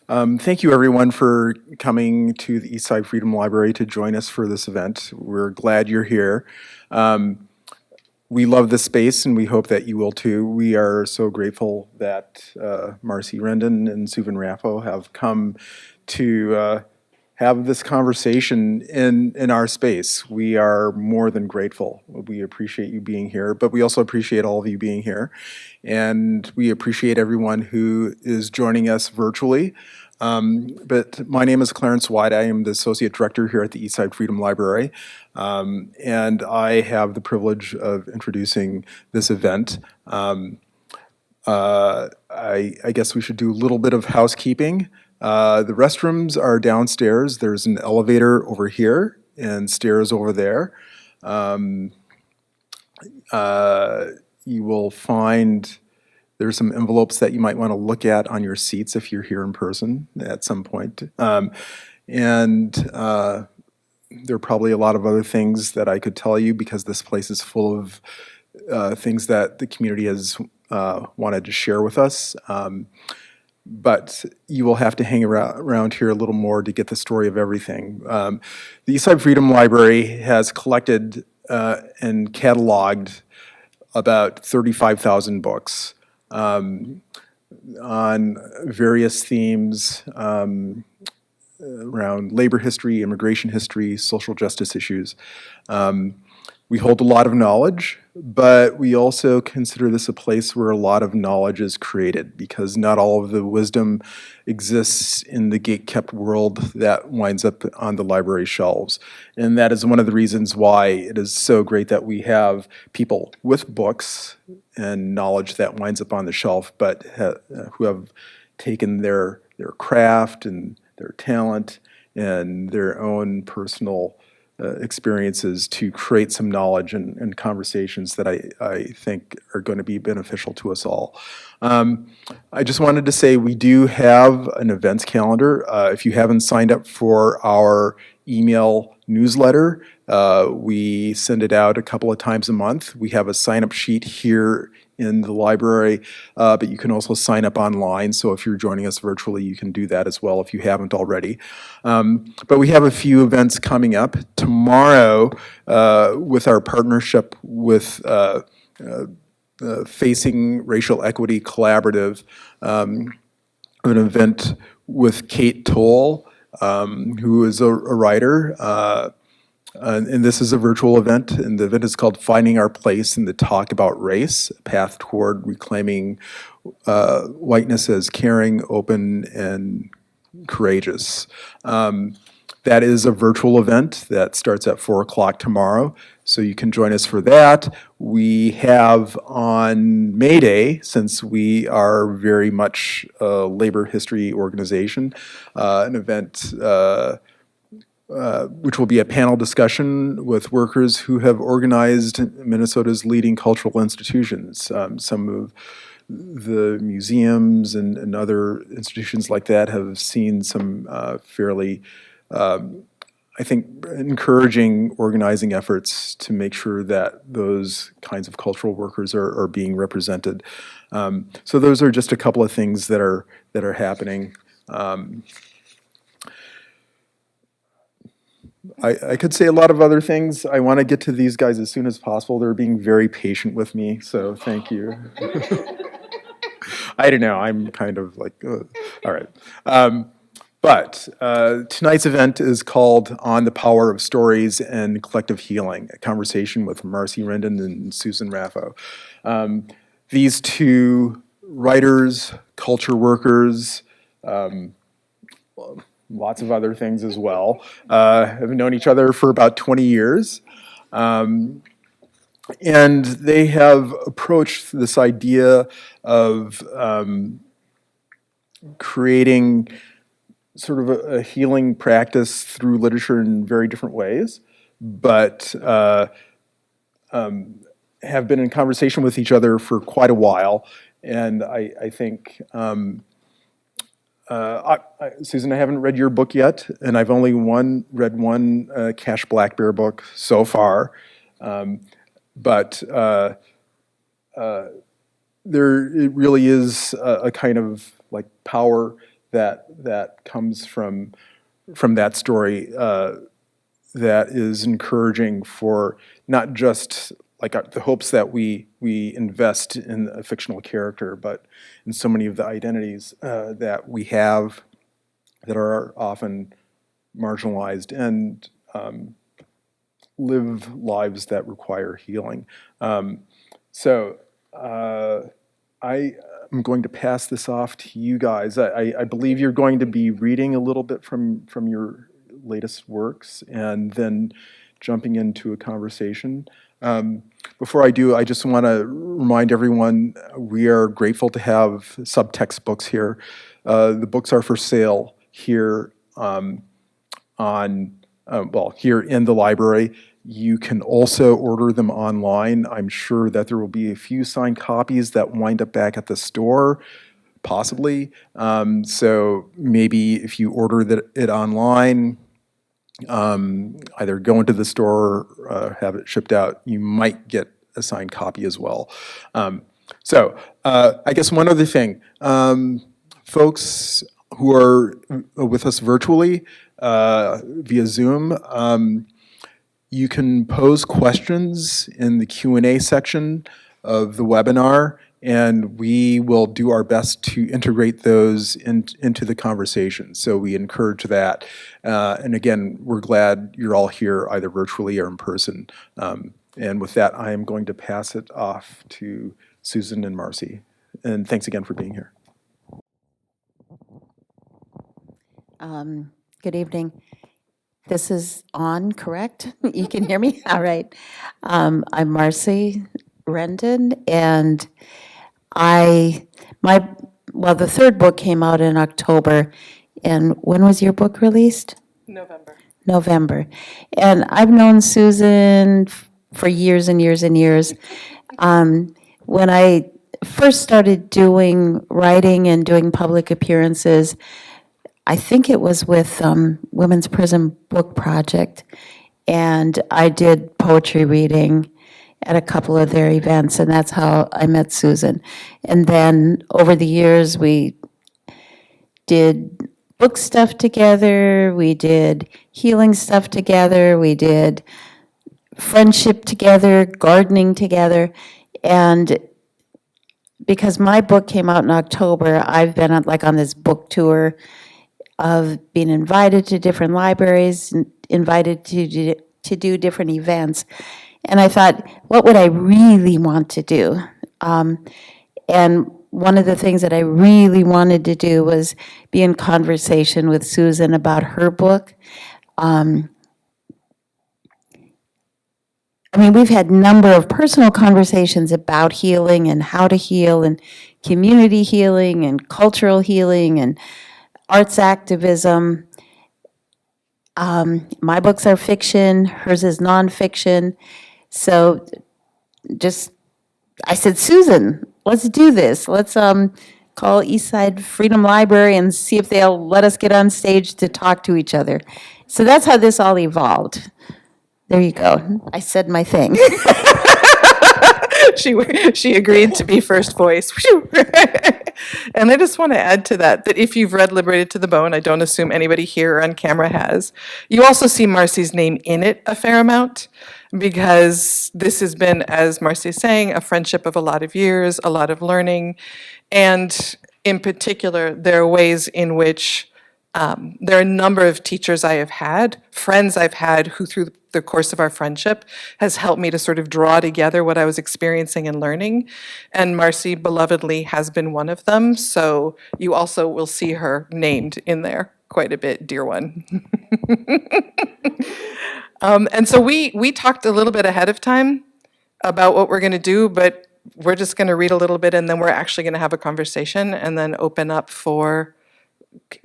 Thank you everyone for coming to the Eastside Freedom Library to join us for this event. We're glad you're here. We love this space and we hope that you will too. We are so grateful that Marcie Rendon and Susan Raffo have come to have this conversation in our space. We are more than grateful. We appreciate you being here, but we also appreciate all of you being here. And we appreciate everyone who is joining us virtually. But my name is Clarence White. I am the Associate Director here at the Eastside Freedom Library. And I have the privilege of introducing this event. I guess we should do a little bit of housekeeping. The restrooms are downstairs. There's an elevator over here and stairs over there. You will find there's some envelopes that you might want to look at on your seats if you're here in person at some point. There are probably a lot of other things that I could tell you because this place is full of things that the community has wanted to share with us. But you will have to hang around here a little more to get the story of everything. The Eastside Freedom Library has collected and cataloged about 35,000 books on various themes around labor history, immigration history, social justice issues. We hold a lot of knowledge, but we also consider this a place where a lot of knowledge is created because not all of the wisdom exists in the gate-kept world that winds up on the library shelves. And that is one of the reasons why it is so great that we have people with books and knowledge that winds up on the shelf, but who have taken their craft and their talent and their own personal experiences to create some knowledge and conversations that I think are going to be beneficial to us all. I just wanted to say we do have an events calendar. If you haven't signed up for our email newsletter, we send it out a couple of times a month. We have a sign-up sheet here in the library, but you can also sign up online. So if you're joining us virtually, you can do that as well if you haven't already. But we have a few events coming up. Tomorrow, with our partnership with Facing Racial Equity Collaborative, an event with Kate Toll, who is a writer, and this is a virtual event, and the event is called Finding Our Place in the Talk About Race, a path toward reclaiming whiteness as caring, open, and courageous. That is a virtual event that starts at 4 o'clock tomorrow, so you can join us for that. We have on May Day, since we are very much a labor history organization, an event which will be a panel discussion with workers who have organized Minnesota's leading cultural institutions. Some of the museums and other institutions like that have seen some fairly, I think, encouraging organizing efforts to make sure that those kinds of cultural workers are being represented. So those are just a couple of things that are happening. I could say a lot of other things. I want to get to these guys as soon as possible. They're being very patient with me, so thank you. I don't know. I'm kind of like, ugh. All right. But tonight's event is called On the Power of Stories and Collective Healing, a conversation with Marcie Rendon and Susan Raffo. These two writers, culture workers, lots of other things as well, have known each other for about 20 years. And they have approached this idea of creating sort of a healing practice through literature in very different ways, but have been in conversation with each other for quite a while. And I think, Susan, I haven't read your book yet, and I've only read one Cash Black Bear book so far. But there it really is a kind of like power that comes from that story that is encouraging for not just like the hopes that we invest in a fictional character, but in so many of the identities that we have that are often marginalized and live lives that require healing. So I am going to pass this off to you guys. I believe you're going to be reading a little bit from your latest works and then jumping into a conversation. Before I do, I just want to remind everyone we are grateful to have subtext books here. The books are for sale here here in the library. You can also order them online. I'm sure that there will be a few signed copies that wind up back at the store, possibly. So maybe if you order it online, either go into the store or have it shipped out, you might get a signed copy as well. So I guess one other thing, folks who are with us virtually via Zoom, you can pose questions in the Q&A section of the webinar, and we will do our best to integrate those into the conversation. So we encourage that. And again, we're glad you're all here either virtually or in person. And with that, I am going to pass it off to Susan and Marcie. And thanks again for being here. Good evening. This is on, correct? You can hear me? All right. I'm Marcie Rendon, and the third book came out in October. And when was your book released? November. And I've known Susan for years and years and years. When I first started doing writing and doing public appearances, I think it was with Women's Prison Book Project, and I did poetry reading at a couple of their events, and that's how I met Susan. And then over the years, we did book stuff together, we did healing stuff together, we did friendship together, gardening together, and because my book came out in October, I've been on this book tour of being invited to different libraries, invited to do different events. And I thought, what would I really want to do? And one of the things that I really wanted to do was be in conversation with Susan about her book. We've had a number of personal conversations about healing and how to heal and community healing and cultural healing and arts activism. My books are fiction, hers is nonfiction. So I said, Susan, let's do this. Let's call Eastside Freedom Library and see if they'll let us get on stage to talk to each other. So that's how this all evolved. There you go. I said my thing. She agreed to be first voice. And I just want to add to that if you've read Liberated to the Bone, I don't assume anybody here on camera has, you also see Marcie's name in it a fair amount, because this has been, as Marcie is saying, a friendship of a lot of years, a lot of learning, and in particular, there are ways in which there are a number of teachers I have had, friends I've had, who through the course of our friendship has helped me to sort of draw together what I was experiencing and learning. And Marcie, belovedly, has been one of them. So you also will see her named in there quite a bit, dear one. And so we talked a little bit ahead of time about what we're going to do, but we're just going to read a little bit, and then we're actually going to have a conversation and then open up for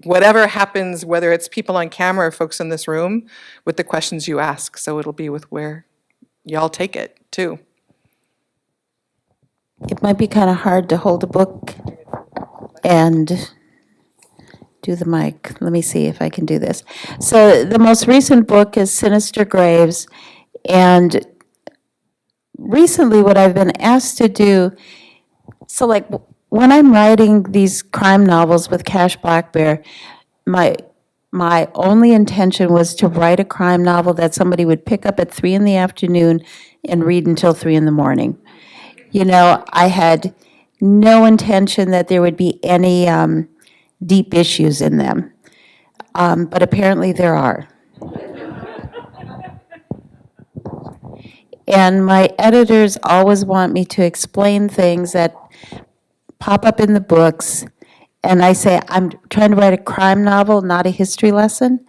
whatever happens, whether it's people on camera or folks in this room, with the questions you ask. So it'll be with where y'all take it, too. It might be kind of hard to hold a book and do the mic. Let me see if I can do this. So the most recent book is Sinister Graves, and recently what I've been asked to do, so when I'm writing these crime novels with Cash Black Bear, my only intention was to write a crime novel that somebody would pick up at 3 in the afternoon and read until 3 in the morning. You know, I had no intention that there would be any deep issues in them, but apparently there are. And my editors always want me to explain things that pop up in the books, and I say, I'm trying to write a crime novel, not a history lesson.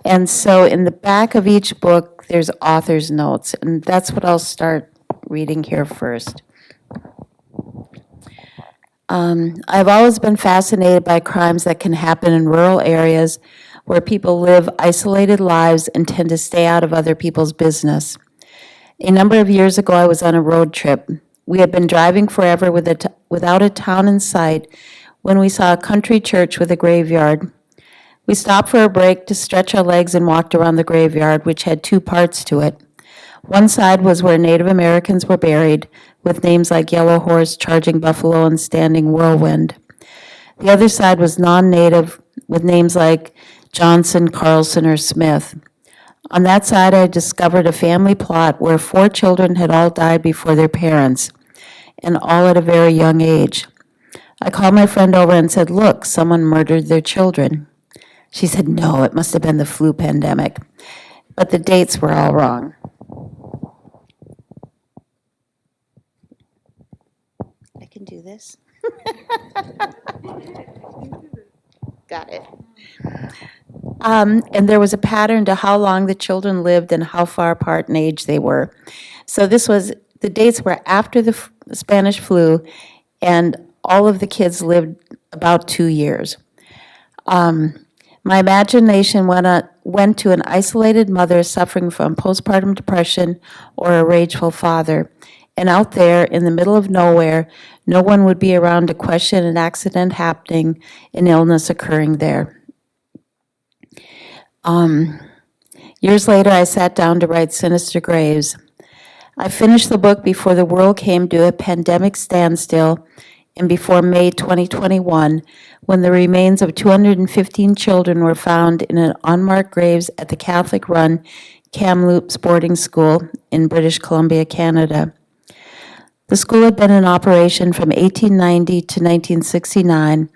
And so in the back of each book, there's author's notes, and that's what I'll start reading here first. I've always been fascinated by crimes that can happen in rural areas where people live isolated lives and tend to stay out of other people's business. A number of years ago, I was on a road trip. We had been driving forever without a town in sight when we saw a country church with a graveyard. We stopped for a break to stretch our legs and walked around the graveyard, which had two parts to it. One side was where Native Americans were buried, with names like Yellow Horse, Charging Buffalo, and Standing Whirlwind. The other side was non-Native, with names like Johnson, Carlson, or Smith. On that side, I discovered a family plot where 4 children had all died before their parents, and all at a very young age. I called my friend over and said, "Look, someone murdered their children." She said, "No, it must have been the flu pandemic." But the dates were all wrong. I can do this. Got it. And there was a pattern to how long the children lived and how far apart in age they were. So the dates were after the Spanish flu, and all of the kids lived about 2 years. My imagination went to an isolated mother suffering from postpartum depression or a rageful father. And out there in the middle of nowhere, no one would be around to question an accident happening, an illness occurring there. Years later, I sat down to write Sinister Graves. I finished the book before the world came to a pandemic standstill and before May 2021, when the remains of 215 children were found in an unmarked graves at the Catholic-run Kamloops boarding school in British Columbia, Canada. The school had been in operation from 1890 to 1969,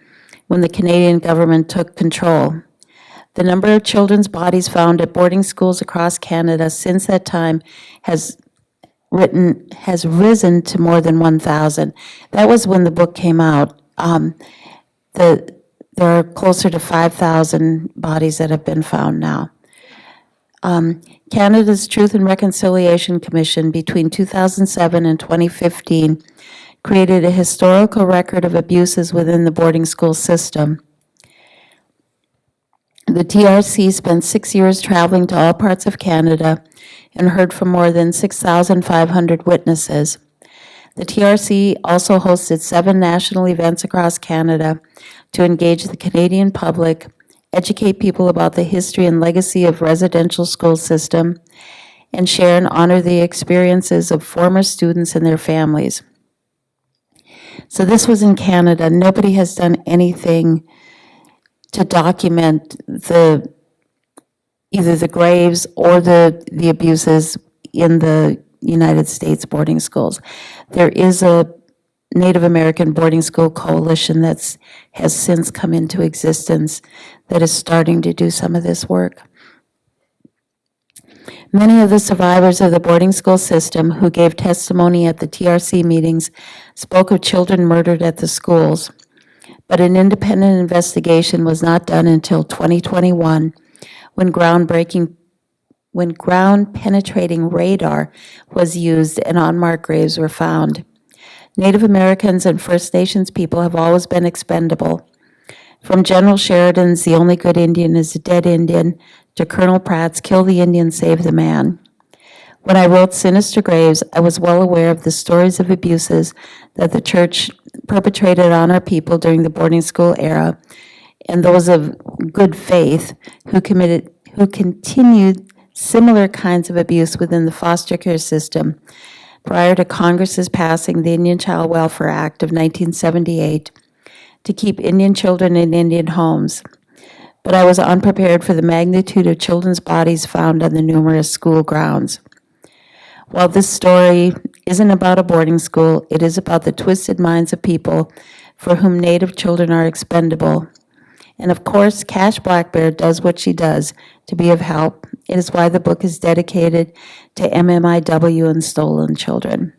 when the Canadian government took control. The number of children's bodies found at boarding schools across Canada since that time has risen to more than 1,000. That was when the book came out. There are closer to 5,000 bodies that have been found now. Canada's Truth and Reconciliation Commission between 2007 and 2015 created a historical record of abuses within the boarding school system. The TRC spent 6 years traveling to all parts of Canada and heard from more than 6,500 witnesses. The TRC also hosted 7 national events across Canada to engage the Canadian public, educate people about the history and legacy of residential school system, and share and honor the experiences of former students and their families. So this was in Canada. Nobody has done anything to document either the graves or the abuses in the United States boarding schools. There is a Native American boarding school coalition that has since come into existence that is starting to do some of this work. Many of the survivors of the boarding school system who gave testimony at the TRC meetings spoke of children murdered at the schools. But an independent investigation was not done until 2021, when ground-penetrating radar was used and unmarked graves were found. Native Americans and First Nations people have always been expendable. From General Sheridan's "The only good Indian is a dead Indian" to Colonel Pratt's "Kill the Indian, save the man." When I wrote Sinister Graves, I was well aware of the stories of abuses that the church perpetrated on our people during the boarding school era, and those of good faith who continued similar kinds of abuse within the foster care system, prior to Congress's passing the Indian Child Welfare Act of 1978 to keep Indian children in Indian homes. But I was unprepared for the magnitude of children's bodies found on the numerous school grounds. While this story isn't about a boarding school, it is about the twisted minds of people for whom Native children are expendable. And of course, Cash Black Bear does what she does to be of help. It is why the book is dedicated to MMIW and stolen children.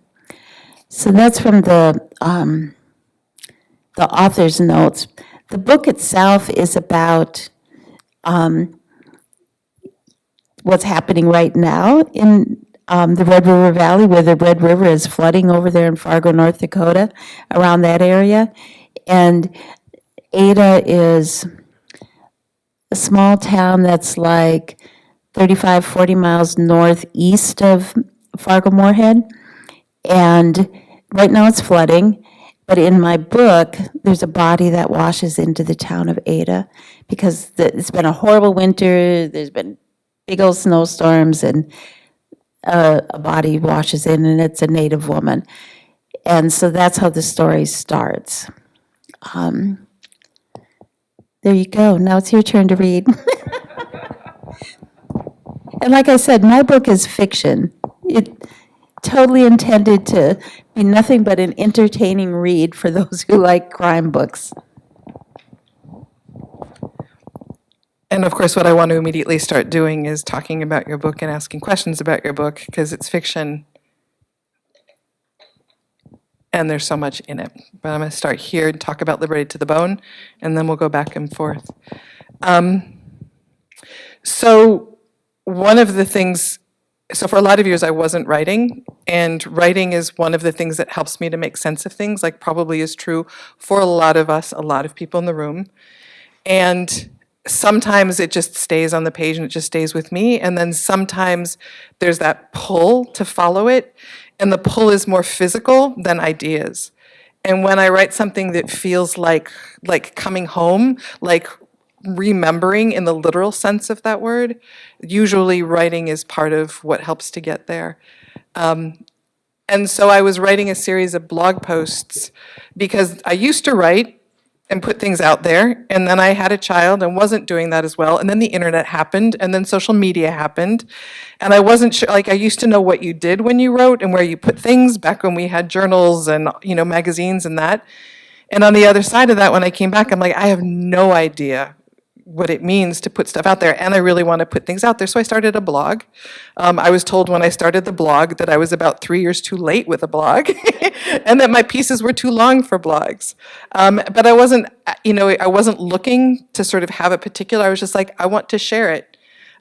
So that's from the author's notes. The book itself is about what's happening right now in the Red River Valley, where the Red River is flooding over there in Fargo, North Dakota, around that area. And Ada is a small town that's like 35, 40 miles northeast of Fargo-Moorhead. And right now it's flooding. But in my book, there's a body that washes into the town of Ada because it's been a horrible winter. There's been big old snowstorms, and a body washes in, and it's a Native woman. And so that's how the story starts. There you go. Now it's your turn to read. And like I said, my book is fiction. It totally intended to be nothing but an entertaining read for those who like crime books. And of course, what I want to immediately start doing is talking about your book and asking questions about your book, because it's fiction and there's so much in it. But I'm going to start here and talk about Liberated to the Bone, and then we'll go back and forth. So one of the things, so for a lot of years I wasn't writing, and writing is one of the things that helps me to make sense of things, like probably is true for a lot of us, a lot of people in the room. And sometimes it just stays on the page and it just stays with me, and then sometimes there's that pull to follow it, and the pull is more physical than ideas. And when I write something that feels like coming home, like remembering in the literal sense of that word, usually writing is part of what helps to get there. And so I was writing a series of blog posts because I used to write and put things out there, and then I had a child and wasn't doing that as well, and then the internet happened, and then social media happened, and I wasn't sure, like I used to know what you did when you wrote and where you put things back when we had journals and, you know, magazines and that. And on the other side of that, when I came back, I'm like, I have no idea what it means to put stuff out there, and I really want to put things out there, so I started a blog. I was told when I started the blog that I was about 3 years too late with a blog, and that my pieces were too long for blogs. But I wasn't, I wasn't looking to sort of have a particular, I was just like, I want to share it,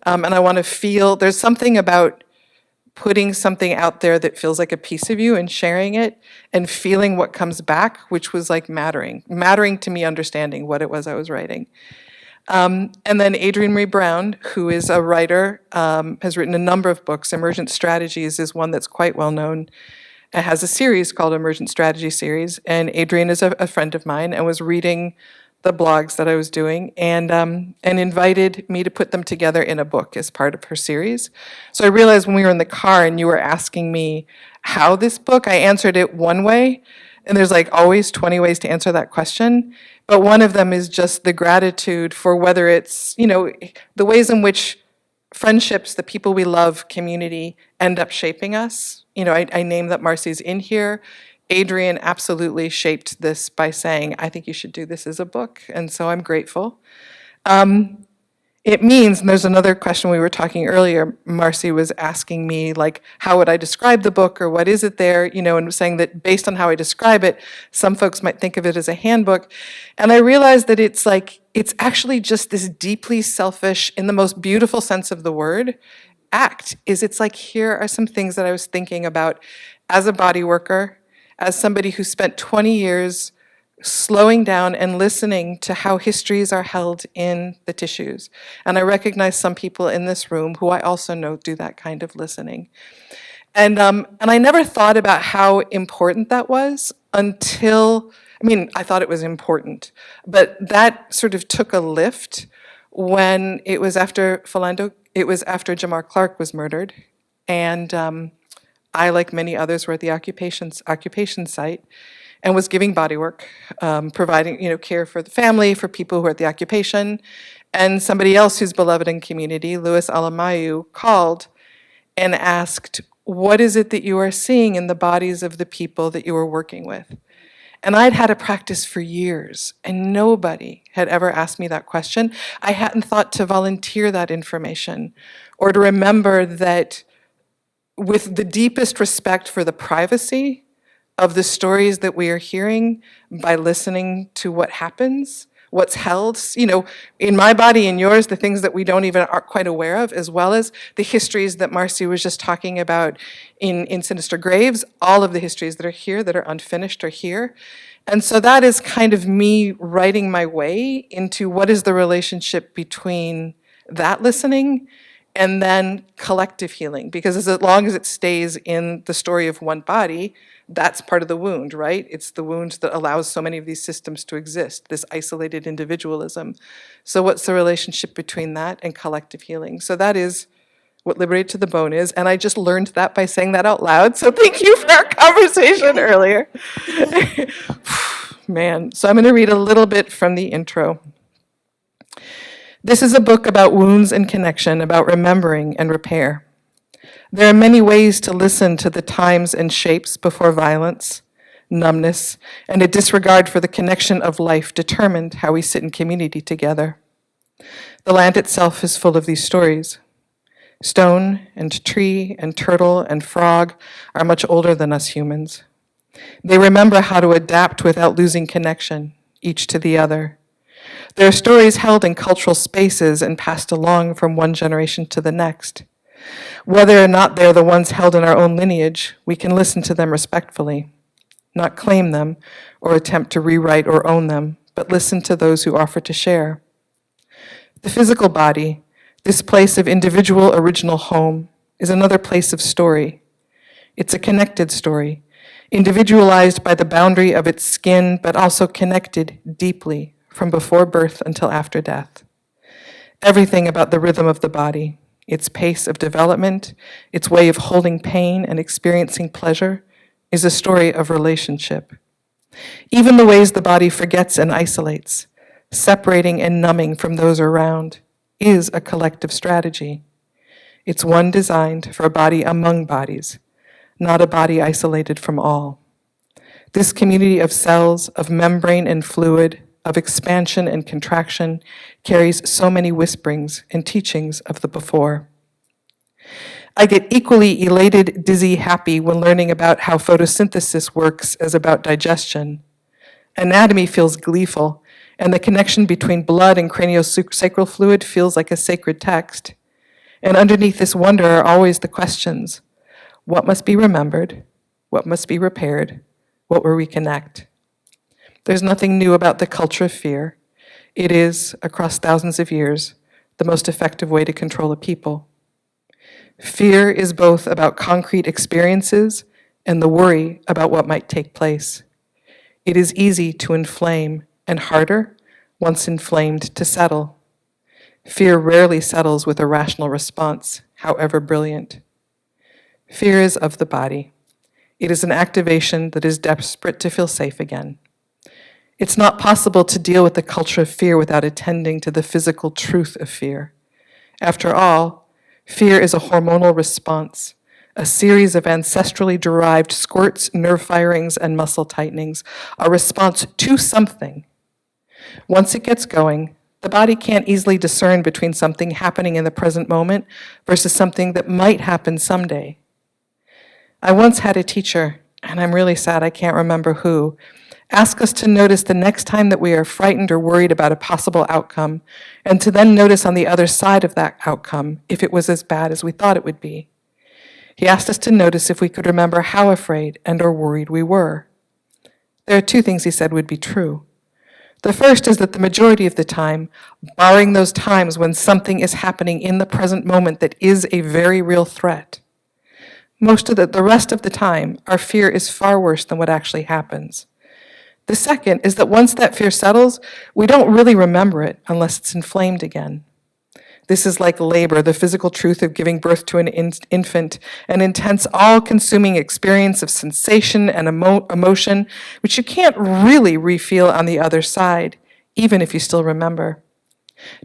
and I want to feel, there's something about putting something out there that feels like a piece of you and sharing it and feeling what comes back, which was like mattering to me, understanding what it was I was writing. And then Adrienne Maree Brown, who is a writer, has written a number of books. Emergent Strategies is one that's quite well known. It has a series called Emergent Strategy Series, and Adrienne is a friend of mine and was reading the blogs that I was doing and invited me to put them together in a book as part of her series. So I realized when we were in the car and you were asking me how this book, I answered it one way, and there's like always 20 ways to answer that question. But one of them is just the gratitude for whether it's, the ways in which friendships, the people we love, community, end up shaping us. I name that Marcie's in here. Adrienne absolutely shaped this by saying, I think you should do this as a book. And so I'm grateful. It means, and there's another question we were talking earlier, Marcie was asking me, like, how would I describe the book, or what is it there, and saying that based on how I describe it, some folks might think of it as a handbook. And I realized that it's actually just this deeply selfish, in the most beautiful sense of the word, act. It's like, here are some things that I was thinking about as a body worker, as somebody who spent 20 years slowing down and listening to how histories are held in the tissues. And I recognize some people in this room who I also know do that kind of listening. And I never thought about how important that was until, I thought it was important, but that sort of took a lift when it was after Jamar Clark was murdered. And I, like many others, were at the occupation site and was giving bodywork, providing care for the family, for people who were at the occupation. And somebody else who's beloved in community, Louis Alamayu, called and asked, what is it that you are seeing in the bodies of the people that you are working with? And I'd had a practice for years, and nobody had ever asked me that question. I hadn't thought to volunteer that information or to remember that with the deepest respect for the privacy of the stories that we are hearing by listening to what happens, what's held, in my body and yours, the things that we don't even are quite aware of, as well as the histories that Marcie was just talking about in Sinister Graves. All of the histories that are here, that are unfinished, are here. And so that is kind of me writing my way into what is the relationship between that listening and then collective healing. Because as long as it stays in the story of one body, that's part of the wound, right? It's the wound that allows so many of these systems to exist, this isolated individualism. So what's the relationship between that and collective healing? So that is what Liberated to the Bone is, and I just learned that by saying that out loud, so thank you for our conversation earlier. Man, so I'm going to read a little bit from the intro. This is a book about wounds and connection, about remembering and repair. There are many ways to listen to the times and shapes before violence, numbness, and a disregard for the connection of life determined how we sit in community together. The land itself is full of these stories. Stone and tree and turtle and frog are much older than us humans. They remember how to adapt without losing connection, each to the other. There are stories held in cultural spaces and passed along from one generation to the next. Whether or not they're the ones held in our own lineage, we can listen to them respectfully, not claim them or attempt to rewrite or own them, but listen to those who offer to share. The physical body, this place of individual original home, is another place of story. It's a connected story, individualized by the boundary of its skin, but also connected deeply from before birth until after death. Everything about the rhythm of the body, its pace of development, its way of holding pain and experiencing pleasure, is a story of relationship. Even the ways the body forgets and isolates, separating and numbing from those around, is a collective strategy. It's one designed for a body among bodies, not a body isolated from all. This community of cells, of membrane and fluid, of expansion and contraction, carries so many whisperings and teachings of the before. I get equally elated, dizzy, happy when learning about how photosynthesis works as about digestion. Anatomy feels gleeful, and the connection between blood and craniosacral fluid feels like a sacred text. And underneath this wonder are always the questions. What must be remembered? What must be repaired? What will reconnect? There's nothing new about the culture of fear. It is, across thousands of years, the most effective way to control a people. Fear is both about concrete experiences and the worry about what might take place. It is easy to inflame and harder, once inflamed, to settle. Fear rarely settles with a rational response, however brilliant. Fear is of the body. It is an activation that is desperate to feel safe again. It's not possible to deal with the culture of fear without attending to the physical truth of fear. After all, fear is a hormonal response, a series of ancestrally derived squirts, nerve firings, and muscle tightenings, a response to something. Once it gets going, the body can't easily discern between something happening in the present moment versus something that might happen someday. I once had a teacher, and I'm really sad I can't remember who, ask us to notice the next time that we are frightened or worried about a possible outcome, and to then notice on the other side of that outcome if it was as bad as we thought it would be. He asked us to notice if we could remember how afraid and or worried we were. There are two things he said would be true. The first is that the majority of the time, barring those times when something is happening in the present moment that is a very real threat, most of the rest of the time, our fear is far worse than what actually happens. The second is that once that fear settles, we don't really remember it unless it's inflamed again. This is like labor, the physical truth of giving birth to an infant, an intense, all-consuming experience of sensation and emotion, which you can't really refeel on the other side, even if you still remember.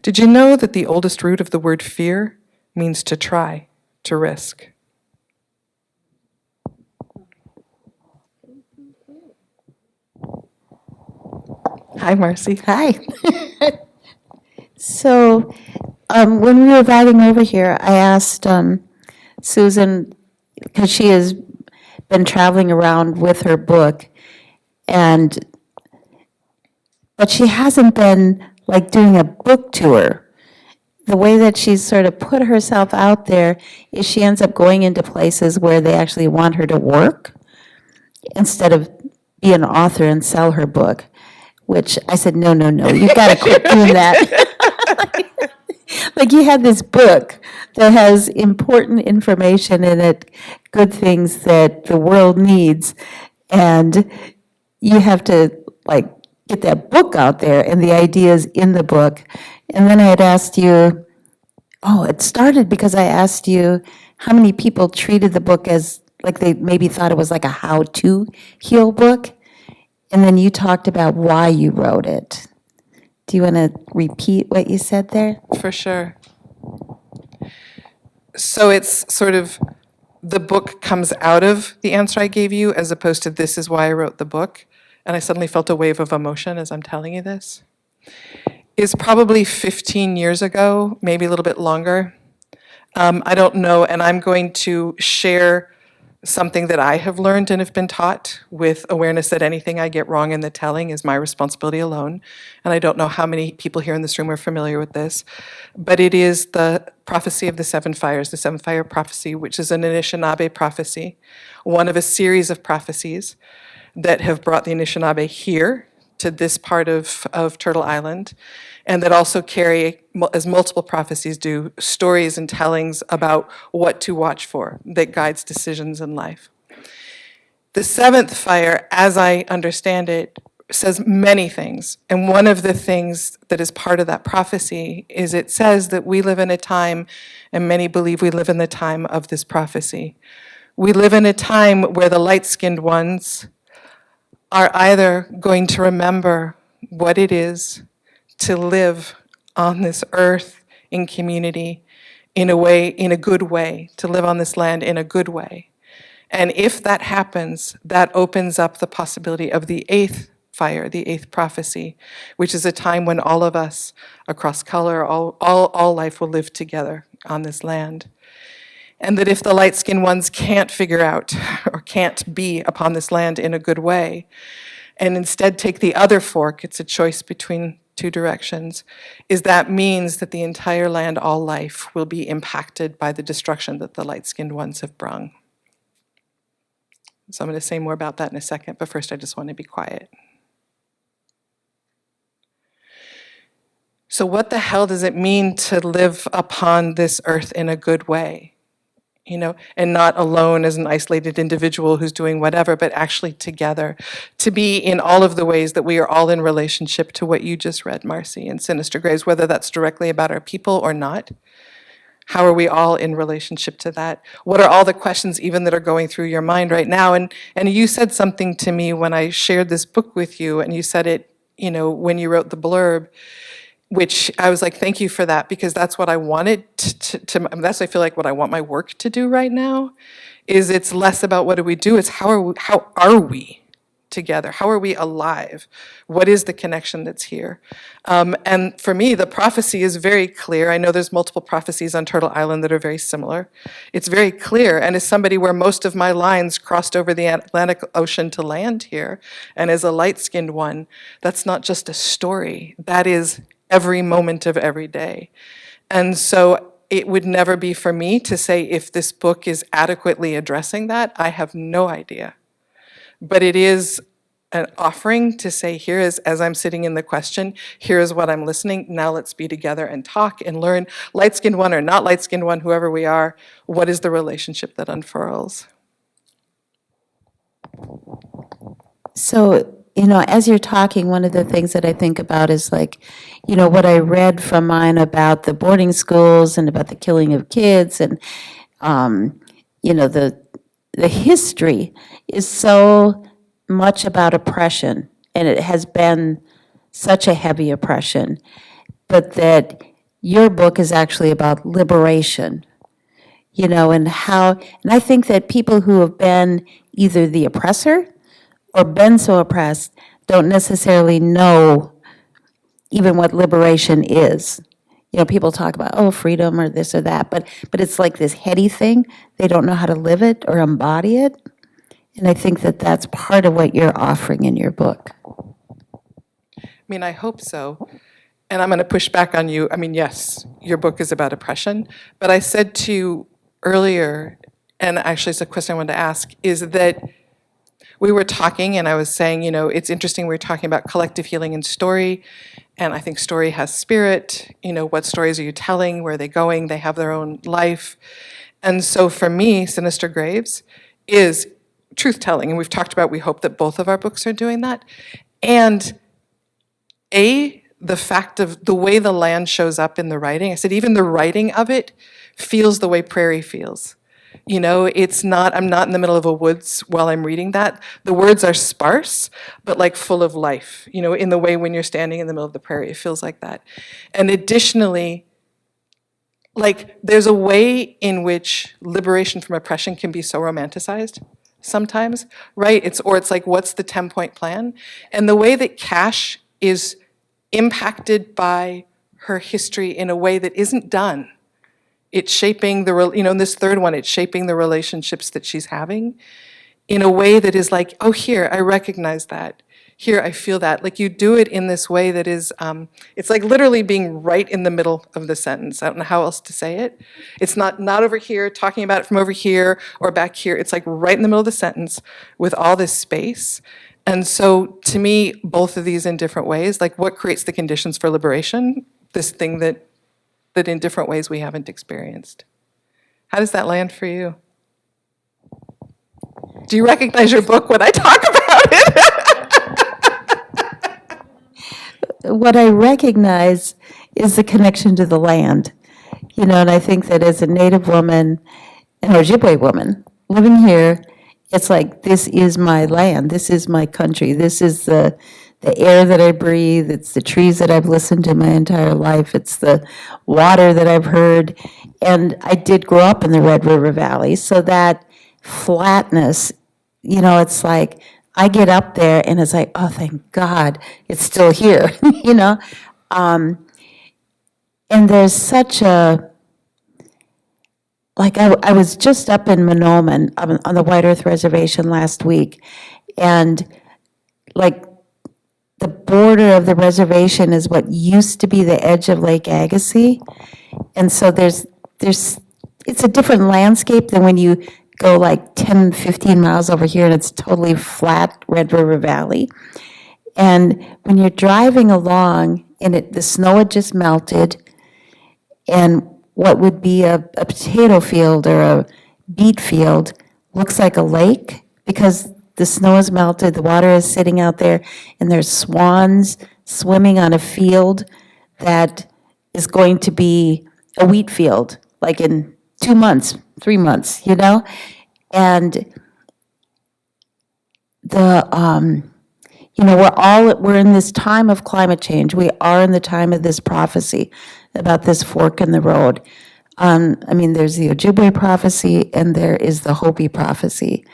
Did you know that the oldest root of the word fear means to try, to risk? Hi, Marcie. Hi. So, when we were riding over here, I asked Susan, because she has been traveling around with her book, but she hasn't been like doing a book tour. The way that she's sort of put herself out there is she ends up going into places where they actually want her to work instead of be an author and sell her book, which I said, no, you've got to quit doing that. Like you have this book that has important information in it, good things that the world needs, and you have to like get that book out there and the ideas in the book. And then I had asked you, it started because I asked you how many people treated the book as like they maybe thought it was like a how-to heal book. And then you talked about why you wrote it. Do you want to repeat what you said there? For sure. So it's sort of the book comes out of the answer I gave you as opposed to this is why I wrote the book. And I suddenly felt a wave of emotion as I'm telling you this. Is probably 15 years ago, maybe a little bit longer. I don't know, and I'm going to share something that I have learned and have been taught with awareness that anything I get wrong in the telling is my responsibility alone. And I don't know how many people here in this room are familiar with this, but it is the prophecy of the seven fires, the seven fire prophecy, which is an Anishinaabe prophecy, one of a series of prophecies that have brought the Anishinaabe here to this part of Turtle Island, and that also carry, as multiple prophecies do, stories and tellings about what to watch for that guides decisions in life. The seventh fire, as I understand it, says many things. And one of the things that is part of that prophecy is it says that we live in a time, and many believe we live in the time of this prophecy. We live in a time where the light-skinned ones are either going to remember what it is to live on this earth in community in a way, in a good way, to live on this land in a good way. And if that happens, that opens up the possibility of the eighth fire, the eighth prophecy, which is a time when all of us across color, all life will live together on this land. And that if the light-skinned ones can't figure out or can't be upon this land in a good way, and instead take the other fork, it's a choice between two directions, is that means that the entire land, all life, will be impacted by the destruction that the light-skinned ones have brung. So I'm going to say more about that in a second, but first I just want to be quiet. So what the hell does it mean to live upon this earth in a good way? You know, and not alone as an isolated individual who's doing whatever, but actually together, to be in all of the ways that we are all in relationship to what you just read, Marcie, in Sinister Graves, whether that's directly about our people or not. How are we all in relationship to that? What are all the questions even that are going through your mind right now? And you said something to me when I shared this book with you, and you said it, you know, when you wrote the blurb, which I was like, thank you for that, because that's what I wanted that's, I feel like, what I want my work to do right now, is it's less about what do we do, it's how are we together? How are we alive? What is the connection that's here? And for me, the prophecy is very clear. I know there's multiple prophecies on Turtle Island that are very similar. It's very clear, and as somebody where most of my lines crossed over the Atlantic Ocean to land here, and as a light-skinned one, that's not just a story, that is every moment of every day. And so it would never be for me to say if this book is adequately addressing that. I have no idea. But it is an offering to say, here is, as I'm sitting in the question, here is what I'm listening, now let's be together and talk and learn, light-skinned one or not light-skinned one, whoever we are, what is the relationship that unfurls? So as you're talking, one of the things that I think about is like, what I read from mine about the boarding schools and about the killing of kids and, the history is so much about oppression, and it has been such a heavy oppression, but that your book is actually about liberation, and I think that people who have been either the oppressor or been so oppressed don't necessarily know even what liberation is. People talk about, oh, freedom or this or that, but it's like this heady thing. They don't know how to live it or embody it. And I think that that's part of what you're offering in your book. I mean, I hope so. And I'm going to push back on you. I mean, yes, your book is about oppression. But I said to you earlier, and actually it's a question I wanted to ask, is that we were talking and I was saying, it's interesting, we were talking about collective healing in story. And I think story has spirit. What stories are you telling? Where are they going? They have their own life. And so for me, Sinister Graves is truth-telling. And we've talked about, we hope that both of our books are doing that. And the fact of the way the land shows up in the writing, I said even the writing of it feels the way prairie feels. It's not, I'm not in the middle of a woods while I'm reading that. The words are sparse, but like full of life, in the way when you're standing in the middle of the prairie, it feels like that. And additionally, like there's a way in which liberation from oppression can be so romanticized sometimes, right? It's like, what's the 10-point plan? And the way that Cash is impacted by her history in a way that isn't done. It's shaping in this third one, it's shaping the relationships that she's having in a way that is like, oh, here, I recognize that. Here, I feel that. Like you do it in this way that is, it's like literally being right in the middle of the sentence. I don't know how else to say it. It's not over here, talking about it from over here or back here. It's like right in the middle of the sentence with all this space. And so to me, both of these in different ways, like what creates the conditions for liberation, this thing that in different ways we haven't experienced. How does that land for you? Do you recognize your book when I talk about it? What I recognize is the connection to the land, and I think that as a Native woman, an Ojibwe woman, living here, it's like, this is my land, this is my country, this is the air that I breathe, it's the trees that I've listened to my entire life, it's the water that I've heard. And I did grow up in the Red River Valley, so that flatness, it's like, I get up there and it's like, oh, thank God, it's still here, And there's such a, like, I was just up in Monoman on the White Earth Reservation last week, and like, the border of the reservation is what used to be the edge of Lake Agassiz. And so it's a different landscape than when you go like 10, 15 miles over here and it's totally flat Red River Valley. And when you're driving along and the snow had just melted, and what would be a potato field or a beet field looks like a lake because the snow is melted, the water is sitting out there, and there's swans swimming on a field that is going to be a wheat field, like in 2 months, 3 months, And we're in this time of climate change. We are in the time of this prophecy about this fork in the road. There's the Ojibwe prophecy and there is the Hopi prophecy.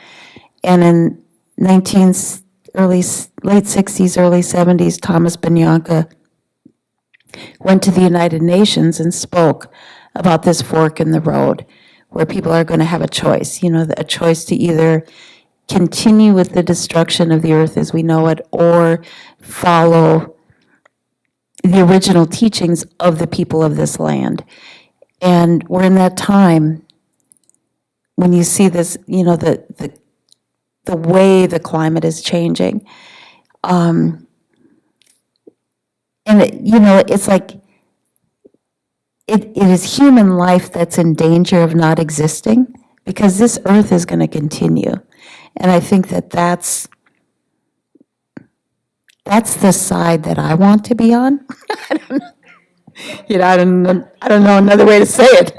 And in late 60s, early 70s, Thomas Bianca went to the United Nations and spoke about this fork in the road where people are going to have a choice, a choice to either continue with the destruction of the earth as we know it or follow the original teachings of the people of this land. And we're in that time when you see this, the way the climate is changing. It's like it is human life that's in danger of not existing because this earth is going to continue. And I think that that's that's the side that I want to be on. I don't know. I don't know another way to say it.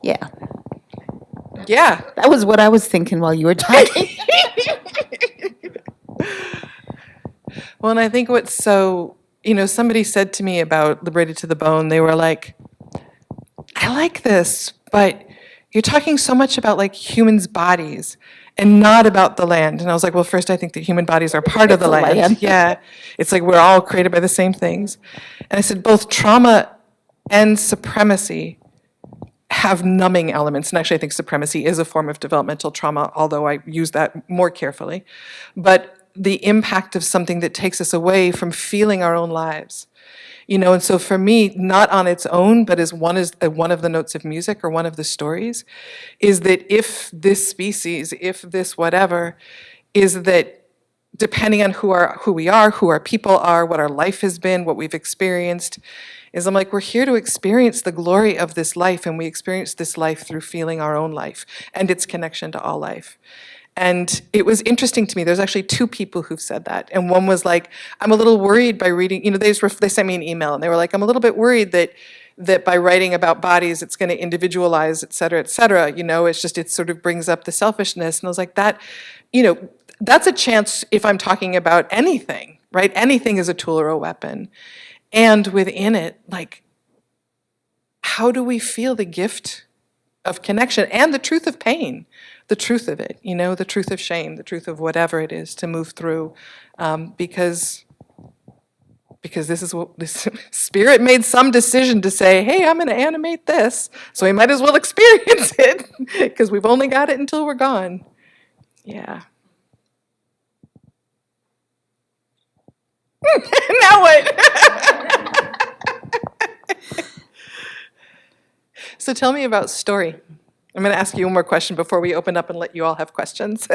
Yeah, Yeah. that was what I was thinking while you were talking. Well, and I think what's so, somebody said to me about Liberated to the Bone, they were like, I like this, but you're talking so much about like humans' bodies and not about the land. And I was like, well, first, I think that human bodies are part of the It's the land. land. Yeah. It's like we're all created by the same things. And I said, both trauma and supremacy have numbing elements. And actually, I think supremacy is a form of developmental trauma, although I use that more carefully. But the impact of something that takes us away from feeling our own lives. And so for me, not on its own, but as one of the notes of music or one of the stories, is that if this species, if this whatever, is that depending on who we are, who our people are, what our life has been, what we've experienced, is I'm like, we're here to experience the glory of this life, and we experience this life through feeling our own life and its connection to all life. And it was interesting to me. There's actually two people who've said that. And one was like, I'm a little worried by reading, they sent me an email and they were like, I'm a little bit worried that by writing about bodies, it's going to individualize, et cetera, et cetera. It sort of brings up the selfishness. And I was like, that's a chance if I'm talking about anything, right? Anything is a tool or a weapon. And within it, like, how do we feel the gift of connection and the truth of pain? The truth of it, the truth of shame, the truth of whatever it is to move through, because this is what this spirit made some decision to say, hey, I'm going to animate this, so we might as well experience it because we've only got it until we're gone. Yeah. Now what? So tell me about story. I'm going to ask you one more question before we open up and let you all have questions.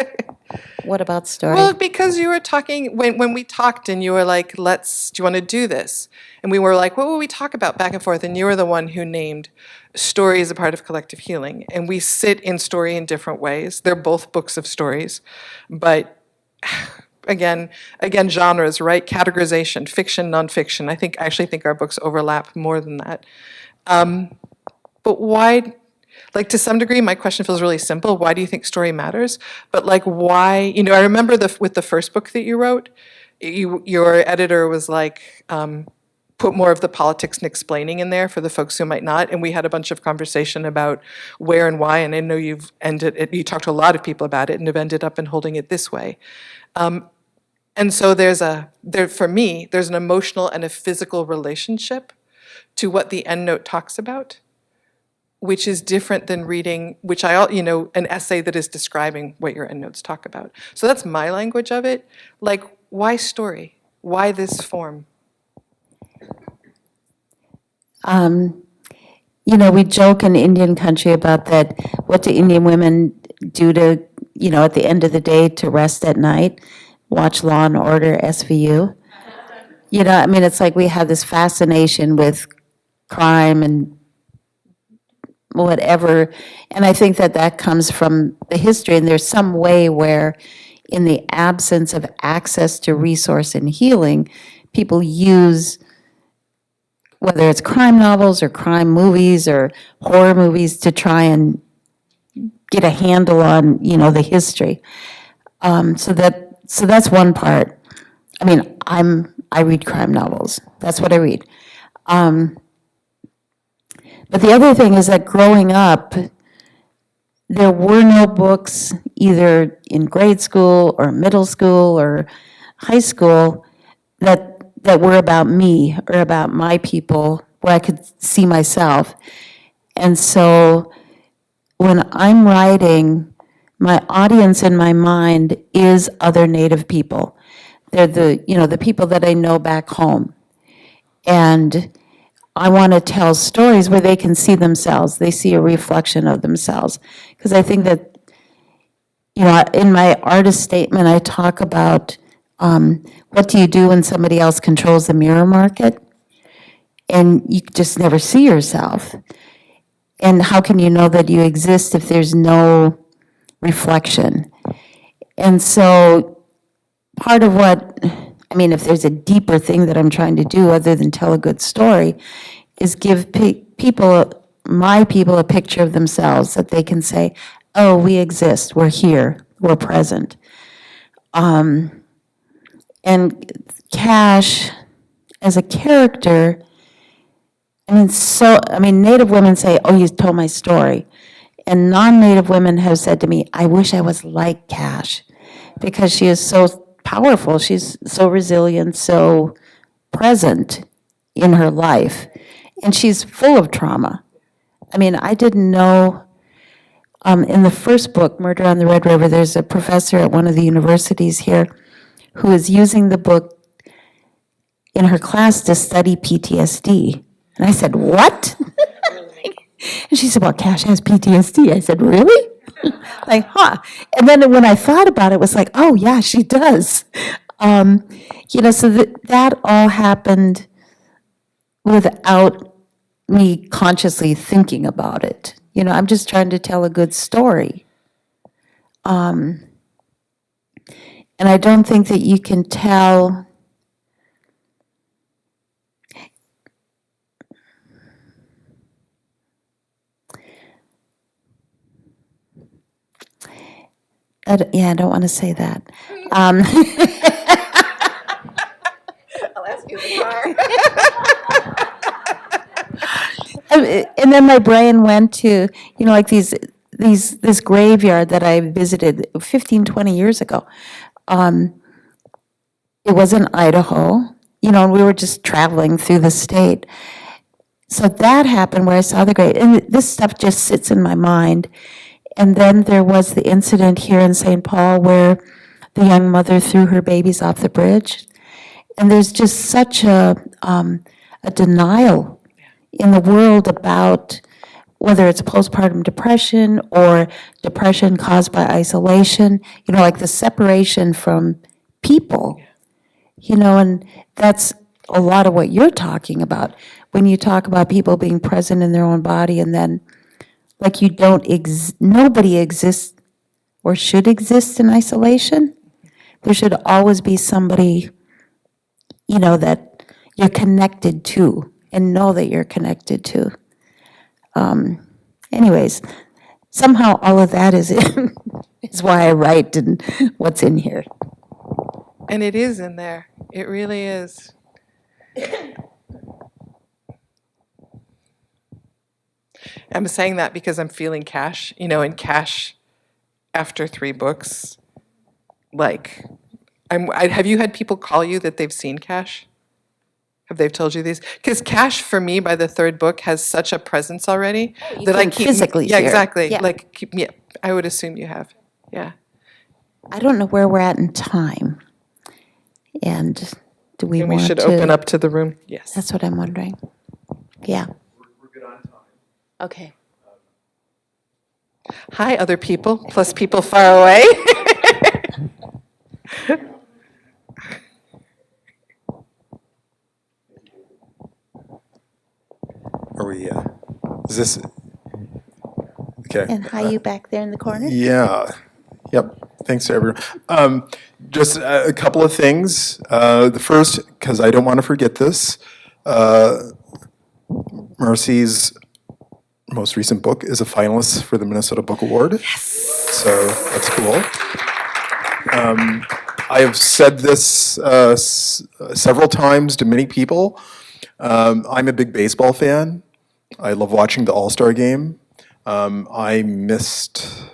What about story? Well, because you were talking, when we talked and you were like, do you want to do this? And we were like, what will we talk about back and forth? And you were the one who named story as a part of collective healing. And we sit in story in different ways. They're both books of stories. But again, genres, right? Categorization, fiction, nonfiction. I actually think our books overlap more than that. But why? Like, to some degree, my question feels really simple. Why do you think story matters? But like, why? I remember with the first book that you wrote, your editor was like, put more of the politics and explaining in there for the folks who might not. And we had a bunch of conversation about where and why. And I know you talked to a lot of people about it and have ended up in holding it this way. And so for me, there's an emotional and a physical relationship to what the endnote talks about, which is different than reading, an essay that is describing what your endnotes talk about. So that's my language of it. Like, why story? Why this form? We joke in Indian country about that. What do Indian women do to, at the end of the day to rest at night? Watch Law and Order, SVU. It's like we have this fascination with crime and whatever. And I think that comes from the history. And there's some way where, in the absence of access to resource and healing, people use, whether it's crime novels or crime movies or horror movies, to try and get a handle on, the history. So that's one part. I read crime novels. That's what I read. But the other thing is that growing up, there were no books either in grade school or middle school or high school that were about me or about my people, where I could see myself. And so when I'm writing, my audience in my mind is other Native people. They're the people that I know back home. And I want to tell stories where they can see themselves. They see a reflection of themselves. Because I think that, in my artist statement, I talk about what do you do when somebody else controls the mirror market and you just never see yourself? And how can you know that you exist if there's no reflection? And so part of what, I mean, if there's a deeper thing that I'm trying to do other than tell a good story, is give people, my people, a picture of themselves that they can say, oh, we exist, we're here, we're present. And Cash, as a character, I mean, Native women say, oh, you told my story. And non-Native women have said to me, I wish I was like Cash, because she is so powerful, she's so resilient, so present in her life. And she's full of trauma. I mean, I didn't know, in the first book, Murder on the Red River, there's a professor at one of the universities here who is using the book in her class to study PTSD. And I said, what? And she said, well, Cash has PTSD. I said, really? Like, huh. And then when I thought about it, it was like, oh, yeah, she does. So that all happened without me consciously thinking about it. I'm just trying to tell a good story. And I don't think that you can tell. I don't want to say that. I'll ask you in the car. And then my brain went to, like this graveyard that I visited 15, 20 years ago. It was in Idaho, and we were just traveling through the state. So that happened where I saw the grave, and this stuff just sits in my mind. And then there was the incident here in St. Paul where the young mother threw her babies off the bridge. And there's just such a denial in the world about whether it's postpartum depression or depression caused by isolation, like the separation from people, and that's a lot of what you're talking about. When you talk about people being present in their own body and then like nobody exists or should exist in isolation. There should always be somebody, that you're connected to and know that you're connected to. Anyways, somehow all of that is why I write and what's in here. And it is in there. It really is. I'm saying that because I'm feeling Cash, and Cash after 3 books, like, have you had people call you that they've seen Cash? Have they told you these? Because Cash, for me, by the 3rd book, has such a presence already that I can keep physically Yeah, hear it. exactly. Yeah. Yeah, I would assume you have. Yeah. I don't know where we're at in time. And do we And want we should to? open up to the room. Yes. That's what I'm wondering. Yeah. We're good on time. Okay. Hi, other people, plus people far away. Are we, is this, okay. And hi, you back there in the corner? Yeah. Yep. Thanks to everyone. Just a couple of things. The first, because I don't want to forget this, Marcie's most recent book is a finalist for the Minnesota Book Award. Yes. So that's cool. I have said this several times to many people. I'm a big baseball fan. I love watching the All-Star game. I missed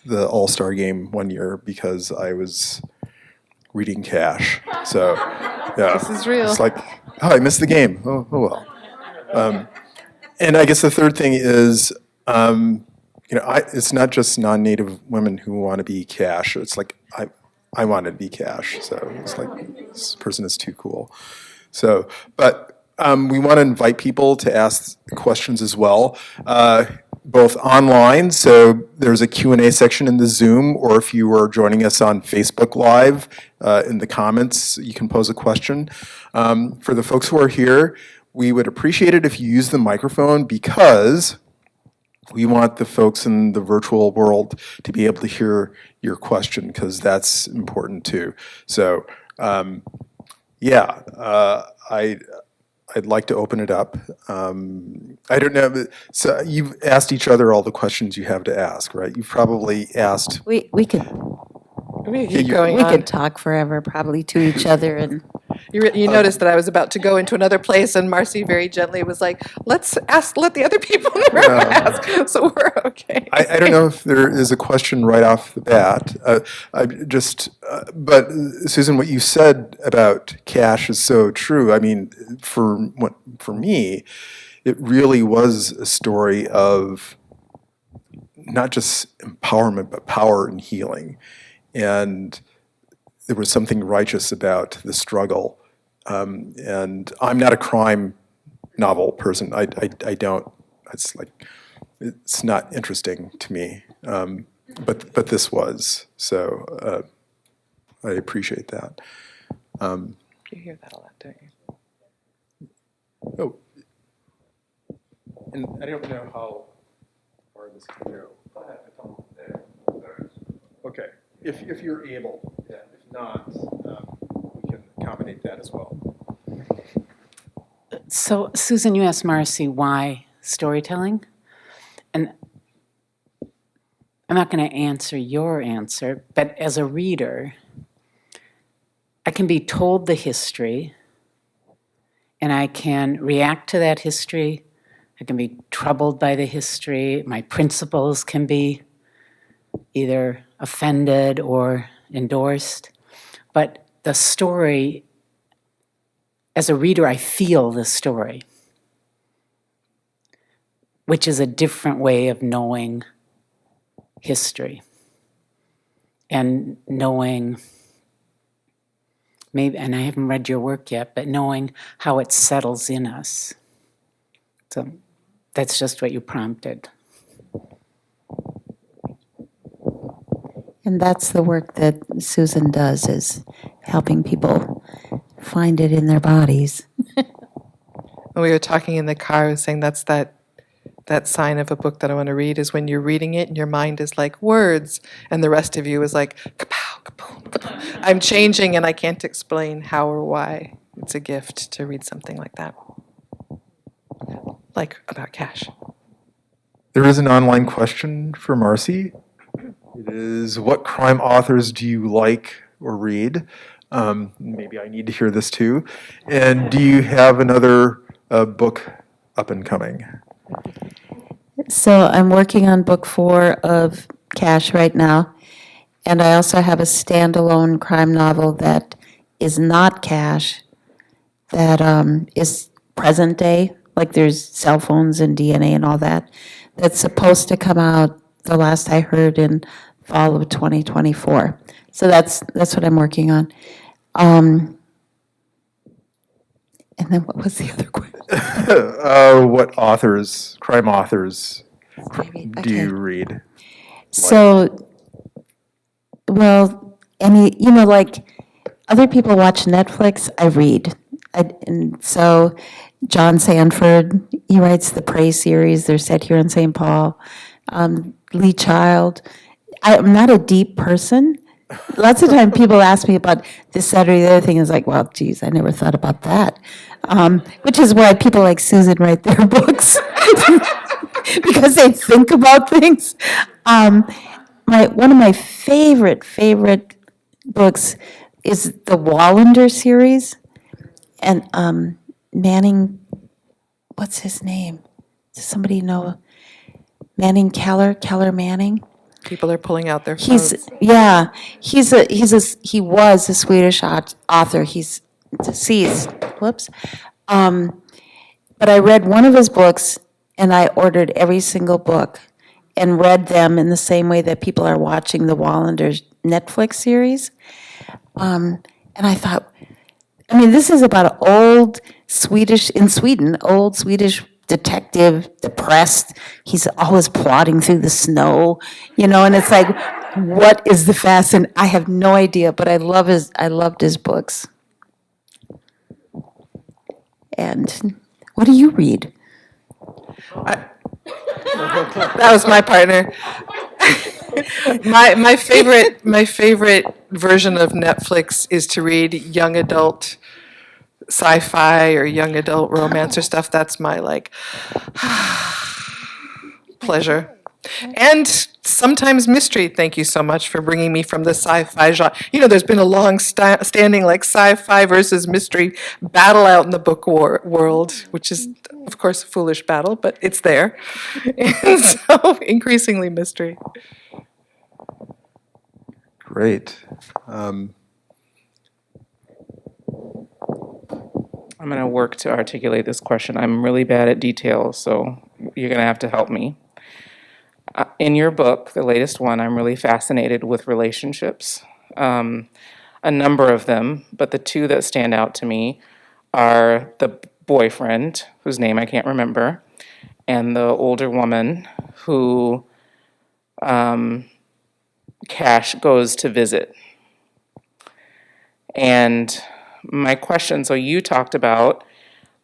the All-Star game one year because I was reading Cash. So, yeah. This is real. It's like, oh, I missed the game. Oh well. And I guess the third thing is, it's not just non-Native women who want to be Cash. It's like, I wanted to be Cash. So it's like, this person is too cool. So, but we want to invite people to ask questions as well, both online. So there's a Q&A section in the Zoom, or if you are joining us on Facebook Live, in the comments, you can pose a question. For the folks who are here, we would appreciate it if you use the microphone, because we want the folks in the virtual world to be able to hear your question, because that's important too. So, yeah, I'd like to open it up. I don't know, so you've asked each other all the questions you have to ask, right? You've probably asked. We could We keep going we on. could talk forever, probably to each other, and You noticed that I was about to go into another place, and Marcie very gently was like, let the other people in the room ask, so we're okay. I don't know if there is a question right off the bat. But Susan, what you said about cash is so true. I mean, for me, it really was a story of not just empowerment, but power and healing. And there was something righteous about the struggle. And I'm not a crime novel person. I don't. It's like, it's not interesting to me. But this was. So I appreciate that. You hear that a lot, don't you? Oh, and I don't know how far this can go. Okay, if you're able. Yeah. If not, we can accommodate that as well. So, Susan, you asked Marcie why storytelling? And I'm not going to answer your answer, but as a reader, I can be told the history, and I can react to that history. I can be troubled by the history. My principles can be either offended or endorsed. But the story, as a reader, I feel the story, which is a different way of knowing history and knowing, maybe, and I haven't read your work yet, but knowing how it settles in us. So that's just what you prompted. And that's the work that Susan does, is helping people find it in their bodies. When we were talking in the car, I was saying that's that sign of a book that I want to read, is when you're reading it and your mind is like words, and the rest of you is like, kapow, kaboom, kaboom. I'm changing and I can't explain how or why. It's a gift to read something like that. Like about cash. There is an online question for Marcie. It is, what crime authors do you like or read? Maybe I need to hear this too. And do you have another book up and coming? So I'm working on book 4 of Cash right now, and I also have a standalone crime novel that is not Cash, that is present day, like there's cell phones and DNA and all that, that's supposed to come out, the last I heard, in fall of 2024. So that's what I'm working on. And then what was the other question? What authors, crime authors, do you Okay. read? So, well, like other people watch Netflix, I read. And so John Sanford, he writes the Prey series, they're set here in St. Paul. Lee Child. I'm not a deep person. Lots of times people ask me about this, that, or the other thing. Is like, well, geez, I never thought about that. Which is why people like Susan write their books, because they think about things. One of my favorite books is the Wallander series, and Manning. What's his name? Does somebody know? Manning Keller Manning. People are pulling out their phones. He was a Swedish author. He's deceased. Whoops. But I read one of his books, and I ordered every single book and read them in the same way that people are watching the Wallender's Netflix series. And I thought, this is about an old Swedish detective, depressed. He's always plodding through the snow, and it's like, what is the fashion? I have no idea, but I loved his books. And what do you read? That was my partner. My favorite version of Netflix is to read young adult sci-fi or young adult romance or stuff. That's my pleasure. And sometimes mystery. Thank you so much for bringing me from the sci-fi genre. There's been a long standing sci-fi versus mystery battle out in the book world, which is, of course, a foolish battle, but it's there. And so increasingly mystery. Great. I'm going to work to articulate this question. I'm really bad at details, so you're going to have to help me. In your book, the latest one, I'm really fascinated with relationships. A number of them, but the two that stand out to me are the boyfriend, whose name I can't remember, and the older woman who Cash goes to visit. And my question, so you talked about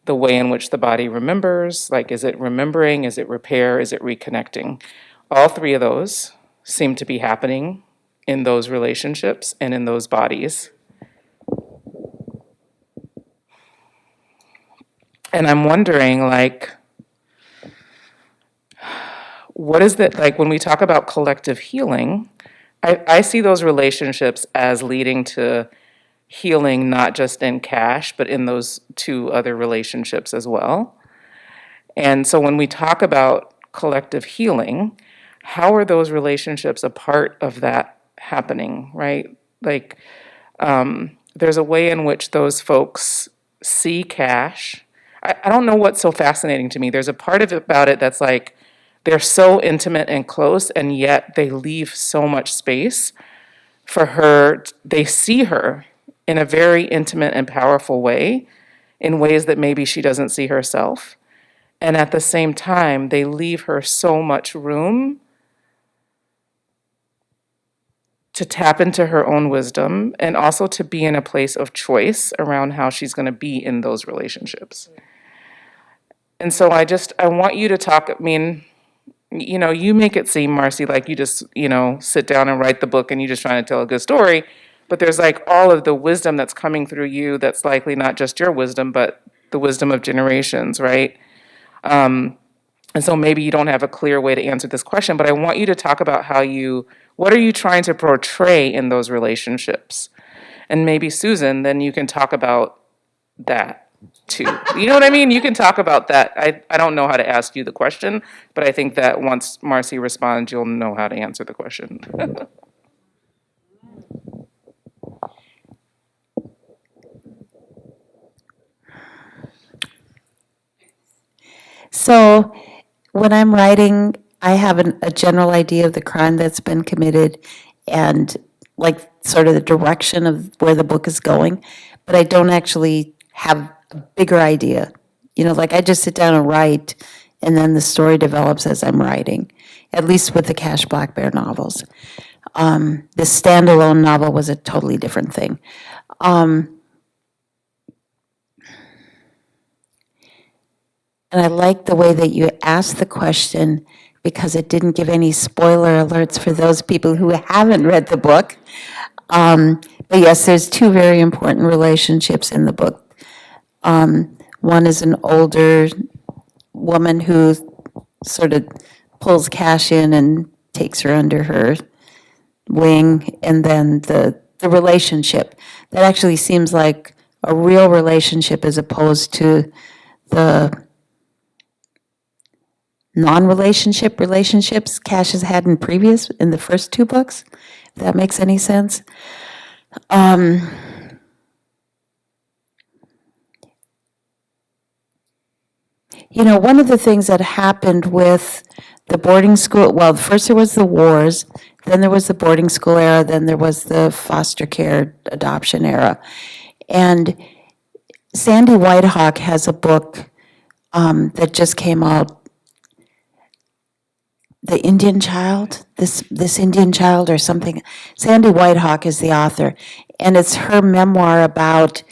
the way in which the body remembers, is it remembering, is it repair, is it reconnecting? All three of those seem to be happening in those relationships and in those bodies. And I'm wondering, what is that, when we talk about collective healing, I see those relationships as leading to healing not just in Cash, but in those two other relationships as well. And so when we talk about collective healing, how are those relationships a part of that happening, right? There's a way in which those folks see Cash. I don't know what's so fascinating to me. There's a part of it about it that's they're so intimate and close, and yet they leave so much space for her. They see her in a very intimate and powerful way, in ways that maybe she doesn't see herself. And at the same time, they leave her so much room to tap into her own wisdom and also to be in a place of choice around how she's going to be in those relationships. And so I want you to talk, you make it seem, Marcie, like you just, sit down and write the book and you're just trying to tell a good story. But there's all of the wisdom that's coming through you that's likely not just your wisdom, but the wisdom of generations, right? And so maybe you don't have a clear way to answer this question, but I want you to talk about what are you trying to portray in those relationships? And maybe Susan, then you can talk about that too. You know what I mean? You can talk about that. I don't know how to ask you the question, but I think that once Marcie responds, you'll know how to answer the question. So when I'm writing, I have a general idea of the crime that's been committed and sort of the direction of where the book is going, but I don't actually have a bigger idea. I just sit down and write, and then the story develops as I'm writing, at least with the Cash Black Bear novels. The standalone novel was a totally different thing. And I like the way that you asked the question because it didn't give any spoiler alerts for those people who haven't read the book. But yes, there's two very important relationships in the book. One is an older woman who sort of pulls Cash in and takes her under her wing, and then the relationship that actually seems like a real relationship as opposed to the non-relationship relationships Cash has had in the first two books, if that makes any sense. One of the things that happened with the boarding school, well, first there was the wars, then there was the boarding school era, then there was the foster care adoption era. And Sandy Whitehawk has a book that just came out, The Indian Child, this Indian Child or something. Sandy Whitehawk is the author, and it's her memoir about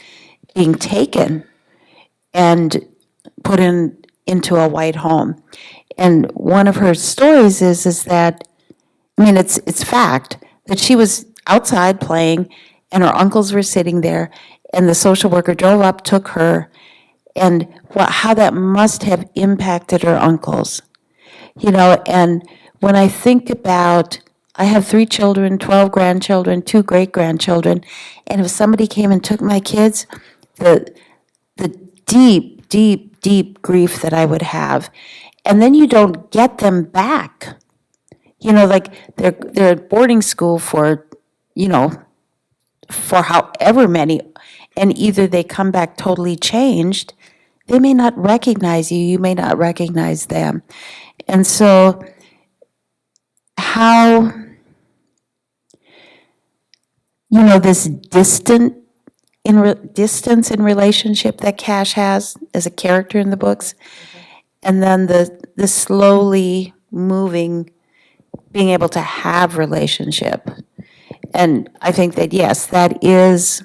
being taken and put into a white home. And one of her stories is that, I mean, it's fact, that she was outside playing, and her uncles were sitting there, and the social worker drove up, took her, and how that must have impacted her uncles. And when I think about, I have 3 children, 12 grandchildren, 2 great-grandchildren, and if somebody came and took my kids, the deep, deep, deep grief that I would have. And then you don't get them back. Like they're at boarding school for, for however many, and either they come back totally changed, they may not recognize you, you may not recognize them. And so how, this distance in relationship that Cash has as a character in the books, and then the slowly moving, being able to have relationship. And I think that, yes, that is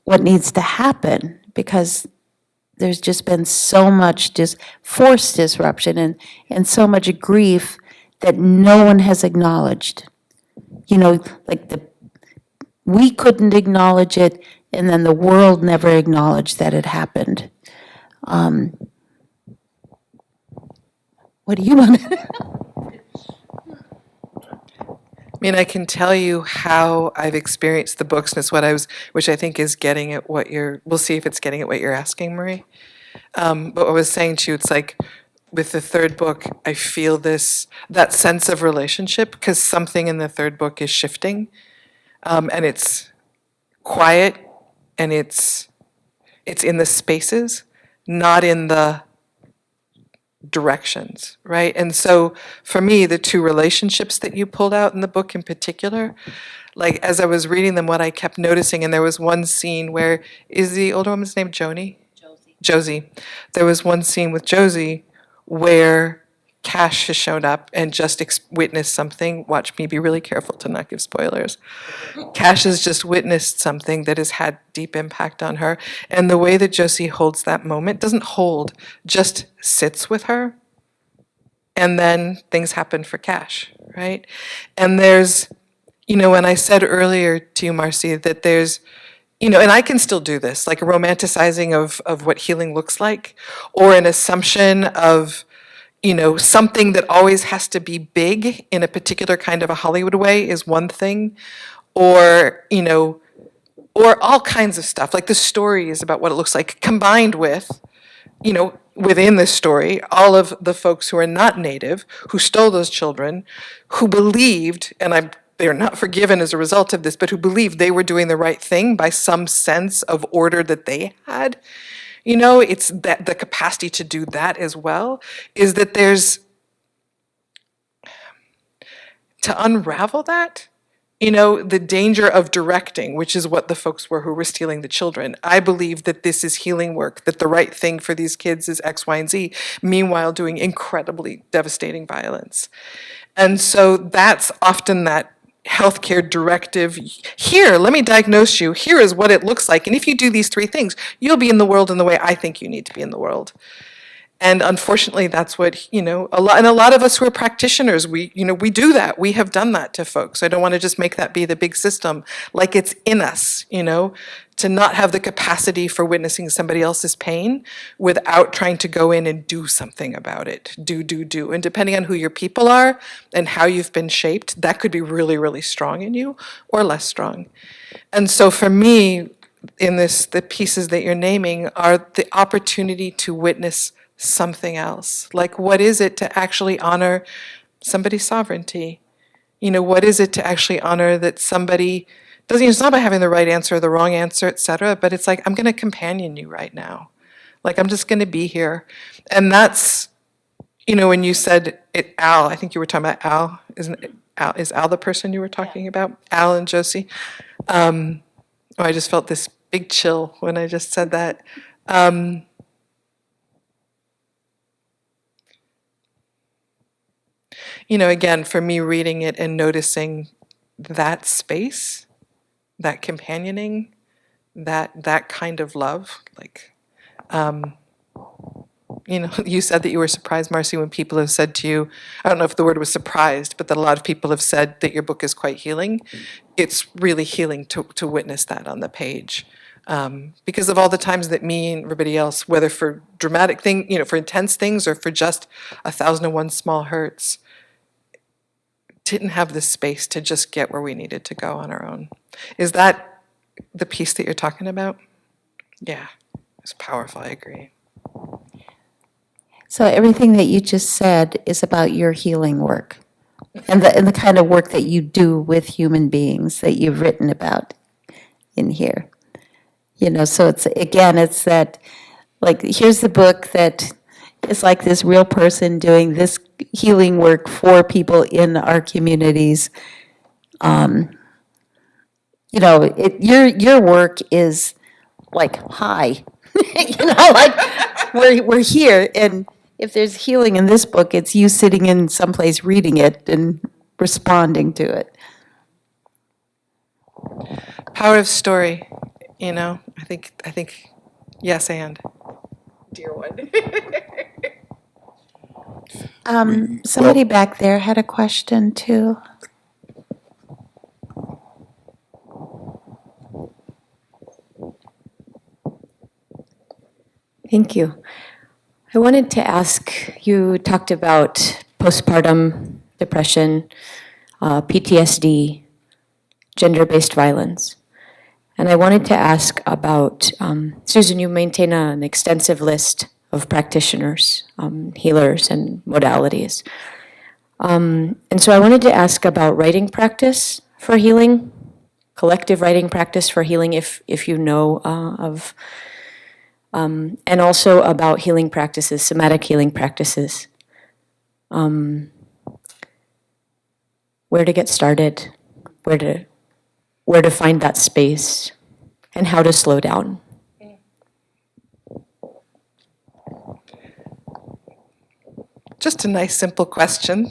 what needs to happen, because there's just been so much forced disruption and so much grief that no one has acknowledged. Like we couldn't acknowledge it, and then the world never acknowledged that it happened. What do you want? I mean, I can tell you how I've experienced the books, and it's which I think is getting at what we'll see if it's getting at what you're asking, Marie. But what I was saying to you, it's like with the third book, I feel that sense of relationship, because something in the third book is shifting, and it's quiet, and it's in the spaces, not in the directions, right? And so for me, the 2 relationships that you pulled out in the book in particular, like as I was reading them, what I kept noticing, and there was one scene where, is the older woman's name Joni? Josie. There was one scene with Josie where Cash has shown up and just witnessed something. Watch me be really careful to not give spoilers. Cash has just witnessed something that has had deep impact on her. And the way that Josie holds that moment, doesn't hold, just sits with her. And then things happen for Cash, right? And there's, when I said earlier to you, Marcie, that there's, and I can still do this, like a romanticizing of what healing looks like, or an assumption of, something that always has to be big in a particular kind of a Hollywood way is one thing, or, or all kinds of stuff. Like the story is about what it looks like, combined with, within this story, all of the folks who are not Native, who stole those children, who believed, and they're not forgiven as a result of this, but who believed they were doing the right thing by some sense of order that they had. It's that the capacity to do that as well, is that there's, to unravel that, the danger of directing, which is what the folks were who were stealing the children. I believe that this is healing work, that the right thing for these kids is X, Y, and Z, meanwhile doing incredibly devastating violence. And so that's often that healthcare directive. Here, let me diagnose you. Here is what it looks like. And if you do these 3 things, you'll be in the world in the way I think you need to be in the world. And unfortunately, that's what, a lot of us who are practitioners, we do that. We have done that to folks. I don't want to just make that be the big system, like it's in us, to not have the capacity for witnessing somebody else's pain without trying to go in and do something about it. Do. And depending on who your people are and how you've been shaped, that could be really, really strong in you or less strong. And so for me, in the pieces that you're naming are the opportunity to witness something else. Like, what is it to actually honor somebody's sovereignty? What is it to actually honor that somebody doesn't, it's not about having the right answer or the wrong answer, et cetera, but it's like, I'm going to companion you right now. Like, I'm just going to be here. And that's, when you said it, Al, I think you were talking about Al, isn't it? Al, is Al the person you were talking about? Al and Josie? I just felt this big chill when I just said that. Again, for me, reading it and noticing that space, that companioning, that kind of love, like, You said that you were surprised, Marcie, when people have said to you, I don't know if the word was surprised, but that a lot of people have said that your book is quite healing. It's really healing to witness that on the page. Because of all the times that me and everybody else, whether for dramatic things, for intense things or for just 1,001 small hurts, didn't have the space to just get where we needed to go on our own. Is that the piece that you're talking about? Yeah, it's powerful, I agree. So everything that you just said is about your healing work and the kind of work that you do with human beings that you've written about in here. So it's that, like, here's the book that is like this real person doing this healing work for people in our communities. Your work is like, hi, like we're here, and if there's healing in this book, it's you sitting in someplace reading it and responding to it. Power of story, I think, yes, and. Dear one. Somebody back there had a question too. Thank you. I wanted to ask, you talked about postpartum depression, PTSD, gender-based violence. And I wanted to ask about, Susan, you maintain an extensive list of practitioners, healers, and modalities. And so I wanted to ask about writing practice for healing, collective writing practice for healing, if you know of, and also about healing practices, somatic healing practices. Where to get started, where to find that space, and how to slow down. Just a nice, simple question.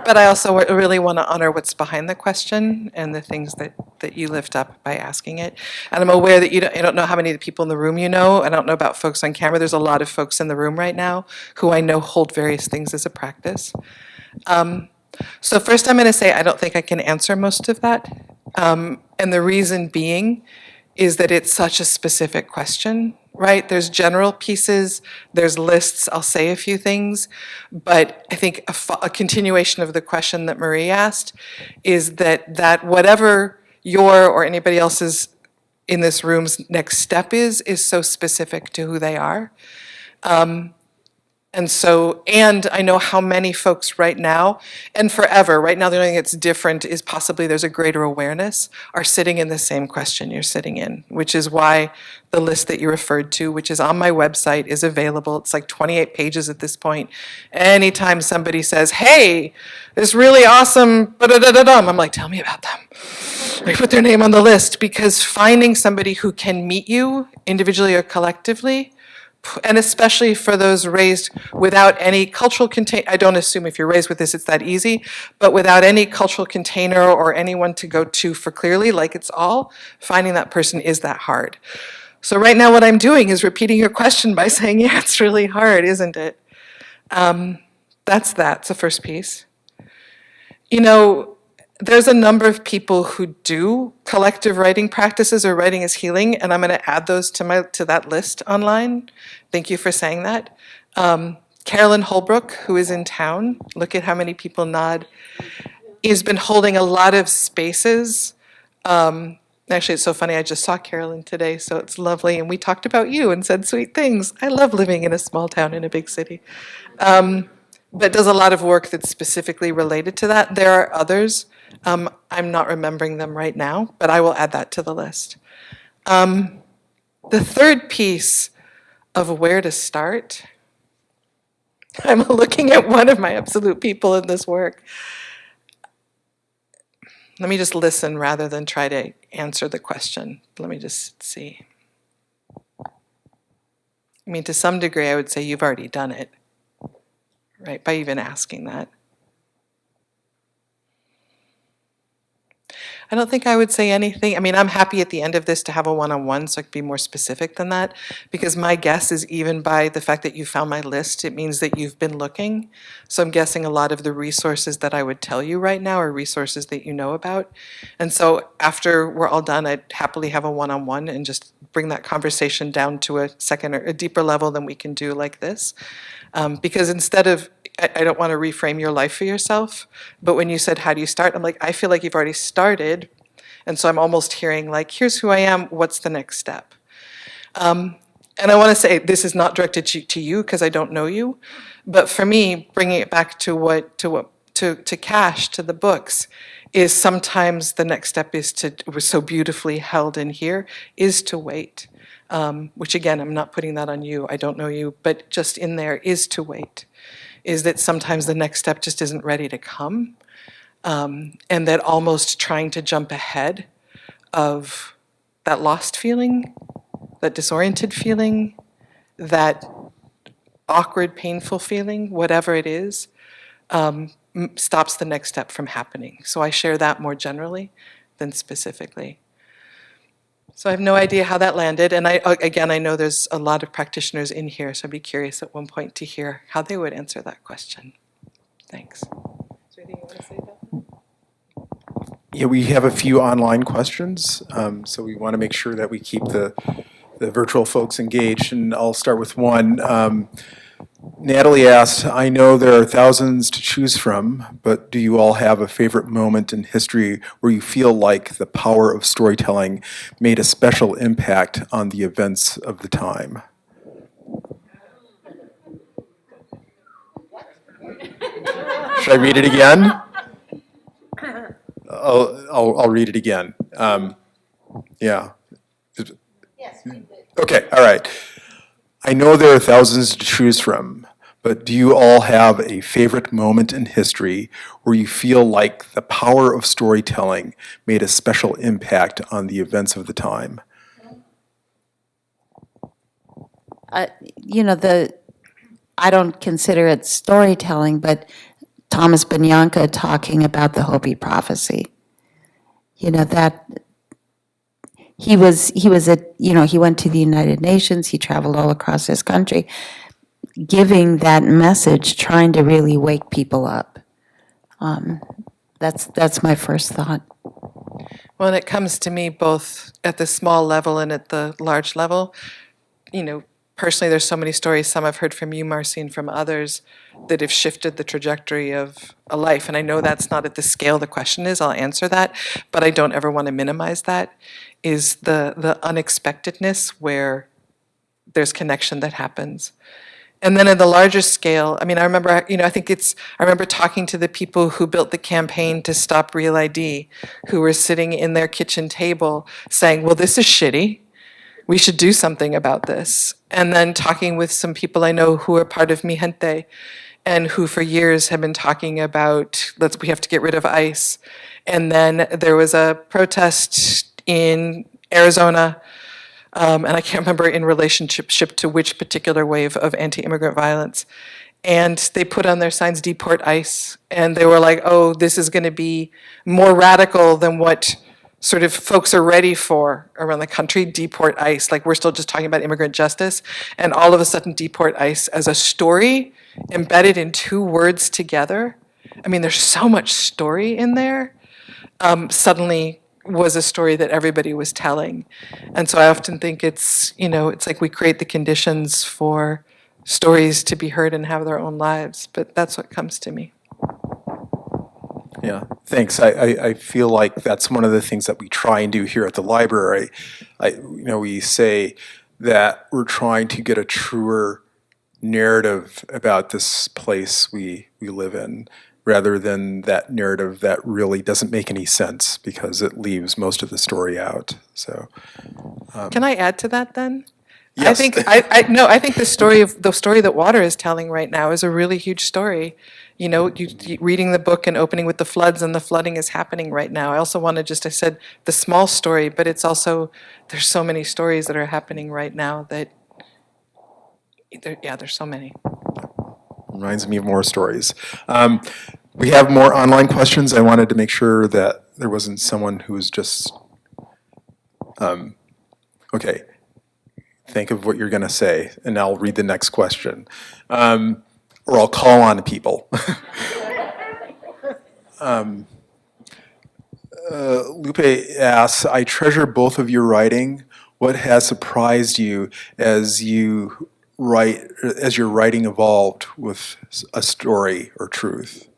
But I also really want to honor what's behind the question and the things that you lift up by asking it. And I'm aware that I don't know how many of the people in the room you know. I don't know about folks on camera. There's a lot of folks in the room right now who I know hold various things as a practice. So first I'm going to say I don't think I can answer most of that. And the reason being is that it's such a specific question, right? There's general pieces, there's lists, I'll say a few things, but I think a continuation of the question that Marie asked is that whatever your or anybody else's in this room's next step is so specific to who they are. And I know how many folks right now, and forever, right now the only thing that's different is possibly there's a greater awareness, are sitting in the same question you're sitting in, which is why the list that you referred to, which is on my website, is available. It's like 28 pages at this point. Anytime somebody says, hey, this really awesome, I'm like, tell me about them. I put their name on the list, because finding somebody who can meet you individually or collectively, and especially for those raised without any cultural I don't assume if you're raised with this it's that easy, but without any cultural container or anyone to go to for clearly, like it's all, finding that person is that hard. So right now what I'm doing is repeating your question by saying, yeah, it's really hard, isn't it? That's the first piece. There's a number of people who do collective writing practices or writing as healing, and I'm going to add those to that list online. Thank you for saying that. Carolyn Holbrook, who is in town, look at how many people nod, has been holding a lot of spaces. Actually, it's so funny, I just saw Carolyn today, so it's lovely, and we talked about you and said sweet things. I love living in a small town in a big city. But does a lot of work that's specifically related to that. There are others. I'm not remembering them right now, but I will add that to the list. The third piece of where to start, I'm looking at one of my absolute people in this work. Let me just listen rather than try to answer the question. Let me just see. I mean, to some degree, I would say you've already done it, right, by even asking that. I don't think I would say anything. I mean, I'm happy at the end of this to have a one-on-one, so I can be more specific than that, because my guess is even by the fact that you found my list, it means that you've been looking. So I'm guessing a lot of the resources that I would tell you right now are resources that you know about. And so after we're all done, I'd happily have a one-on-one and just bring that conversation down to a second or a deeper level than we can do like this. Because instead of, I don't want to reframe your life for yourself, but when you said, how do you start? I'm like, I feel like you've already started. And so I'm almost hearing like, here's who I am, what's the next step? And I want to say, this is not directed to you because I don't know you, but for me, bringing it back to Cash, to the books, is sometimes the next step is to, it was so beautifully held in here, is to wait. Which again, I'm not putting that on you, I don't know you, but just in there is to wait. Is that sometimes the next step just isn't ready to come. And that almost trying to jump ahead of that lost feeling, that disoriented feeling, that awkward, painful feeling, whatever it is, stops the next step from happening. So I share that more generally than specifically. So I have no idea how that landed, and I know there's a lot of practitioners in here, so I'd be curious at one point to hear how they would answer that question. Thanks. Is there anything you want to say about that? Yeah, we have a few online questions, so we want to make sure that we keep the virtual folks engaged, and I'll start with one. Natalie asked, I know there are thousands to choose from, but do you all have a favorite moment in history where you feel like the power of storytelling made a special impact on the events of the time? Should I read it again? I'll read it again. Yeah. Okay, all right. I know there are thousands to choose from, but do you all have a favorite moment in history where you feel like the power of storytelling made a special impact on the events of the time? You know, I don't consider it storytelling, but Thomas Bianca talking about the Hopi prophecy. You know, that he was he went to the United Nations, he traveled all across this country, giving that message, trying to really wake people up. That's my first thought. When it comes to me, both at the small level and at the large level, you know, personally, there's so many stories, some I've heard from you, Marcie, and from others, that have shifted the trajectory of a life. And I know that's not at the scale the question is, I'll answer that, but I don't ever want to minimize that, is the unexpectedness where there's connection that happens. And then at the larger scale, I mean, I remember, I remember talking to the people who built the campaign to stop Real ID, who were sitting in their kitchen table saying, well, this is shitty. We should do something about this. And then talking with some people I know who are part of Mi Gente and who for years have been talking about, we have to get rid of ICE. And then there was a protest in Arizona, and I can't remember in relationship to which particular wave of anti-immigrant violence. And they put on their signs, deport ICE. And they were like, oh, this is going to be more radical than what sort of folks are ready for around the country, deport ICE. Like we're still just talking about immigrant justice. And all of a sudden, deport ICE as a story embedded in two words together. I mean, there's so much story in there. Suddenly was a story that everybody was telling. And so I often think it's, it's like we create the conditions for stories to be heard and have their own lives. But that's what comes to me. Yeah, thanks. I feel like that's one of the things that we try and do here at the library. We say that we're trying to get a truer narrative about this place we live in, rather than that narrative that really doesn't make any sense because it leaves most of the story out. So, can I add to that then? Yes. I think I think the story that Water is telling right now is a really huge story. You reading the book and opening with the floods, and the flooding is happening right now. I also want to I said the small story, but it's also, there's so many stories that are happening right now that, there's so many. Reminds me of more stories. We have more online questions. I wanted to make sure that there wasn't someone who was just, okay, think of what you're going to say, and I'll read the next question. Or I'll call on people. Lupe asks, I treasure both of your writing. What has surprised you as you write, as your writing evolved with a story or truth?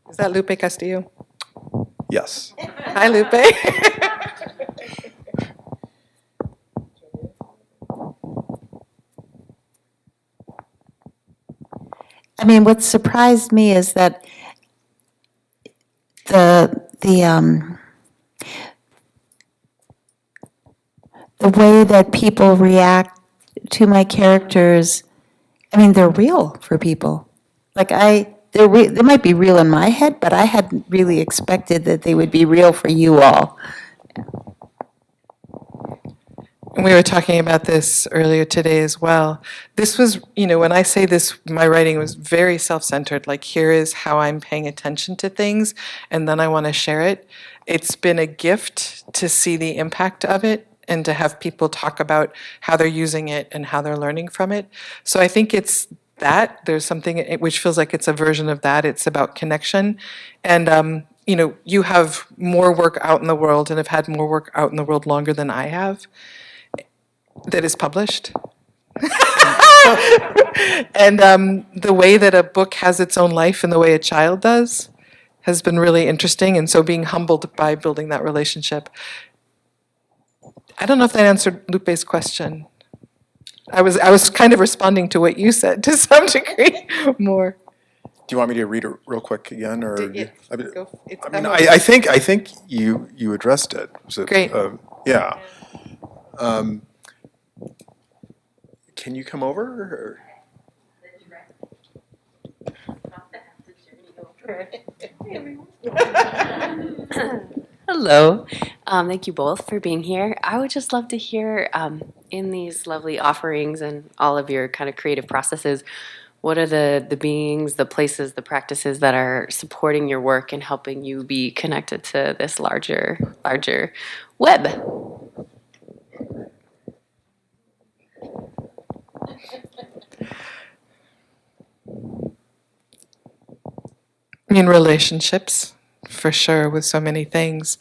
Is that Lupe Castillo? Yes. Hi, Lupe. I mean, what surprised me is that the way that people react to my characters, I mean, they're real for people. Like they might be real in my head, but I hadn't really expected that they would be real for you all. And we were talking about this earlier today as well. This was, when I say this, my writing was very self-centered. Like, here is how I'm paying attention to things, and then I want to share it. It's been a gift to see the impact of it and to have people talk about how they're using it and how they're learning from it. So I think it's that. There's something which feels like it's a version of that. It's about connection. And, you have more work out in the world and have had more work out in the world longer than I have. That is published. And the way that a book has its own life and the way a child does has been really interesting. And so being humbled by building that relationship. I don't know if that answered Lupe's question. I was kind of responding to what you said to some degree more. Do you want me to read it real quick again, or? I I think you addressed it. So, Great. Yeah. Can you come over? Or? Hello. Thank you both for being here. I would just love to hear, in these lovely offerings and all of your kind of creative processes, what are the beings, the places, the practices that are supporting your work and helping you be connected to this larger web? I mean, relationships, for sure, with so many things.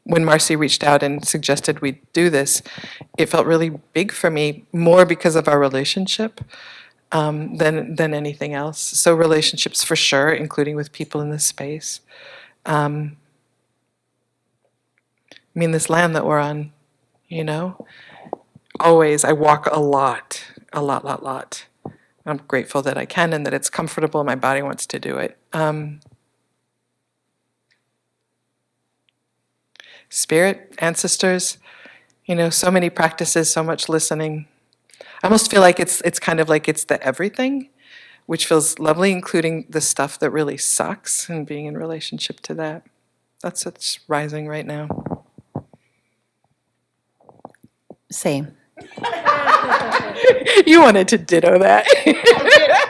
When Marcie reached out and suggested we do this, it felt really big for me, more because of our relationship than anything else. So relationships, for sure, including with people in this space. I mean, this land that we're on, always, I walk a lot. I'm grateful that I can and that it's comfortable. My body wants to do it. Spirit, ancestors, so many practices, so much listening. I almost feel like it's kind of like it's the everything, which feels lovely, including the stuff that really sucks and being in relationship to that. That's what's rising right now. Same. You wanted to ditto that.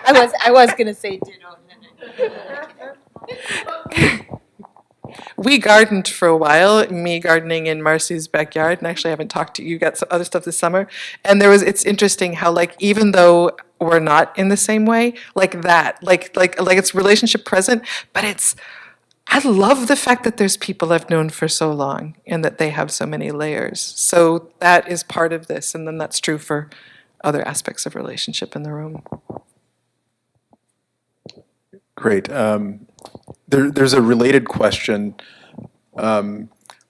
I was going to say ditto. We gardened for a while, me gardening in Marcie's backyard, and actually I haven't talked to you, got some other stuff this summer. And it's interesting how, like, even though we're not in the same way, like that, like it's relationship present, but I love the fact that there's people I've known for so long and that they have so many layers. So that is part of this, and then that's true for other aspects of relationship in the room. Great. There's a related question.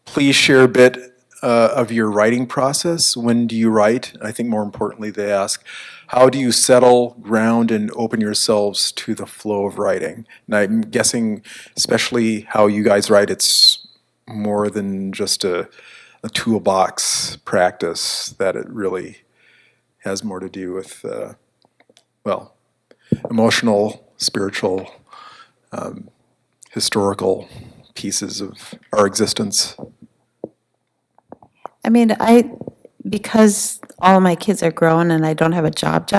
Please share a bit of your writing process. When do you write? I think more importantly, they ask, how do you settle, ground, and open yourselves to the flow of writing? And I'm guessing, especially how you guys write, it's more than just a toolbox practice, that it really has more to do with, emotional, spiritual, historical pieces of our existence. I mean, because all my kids are grown and I don't have a job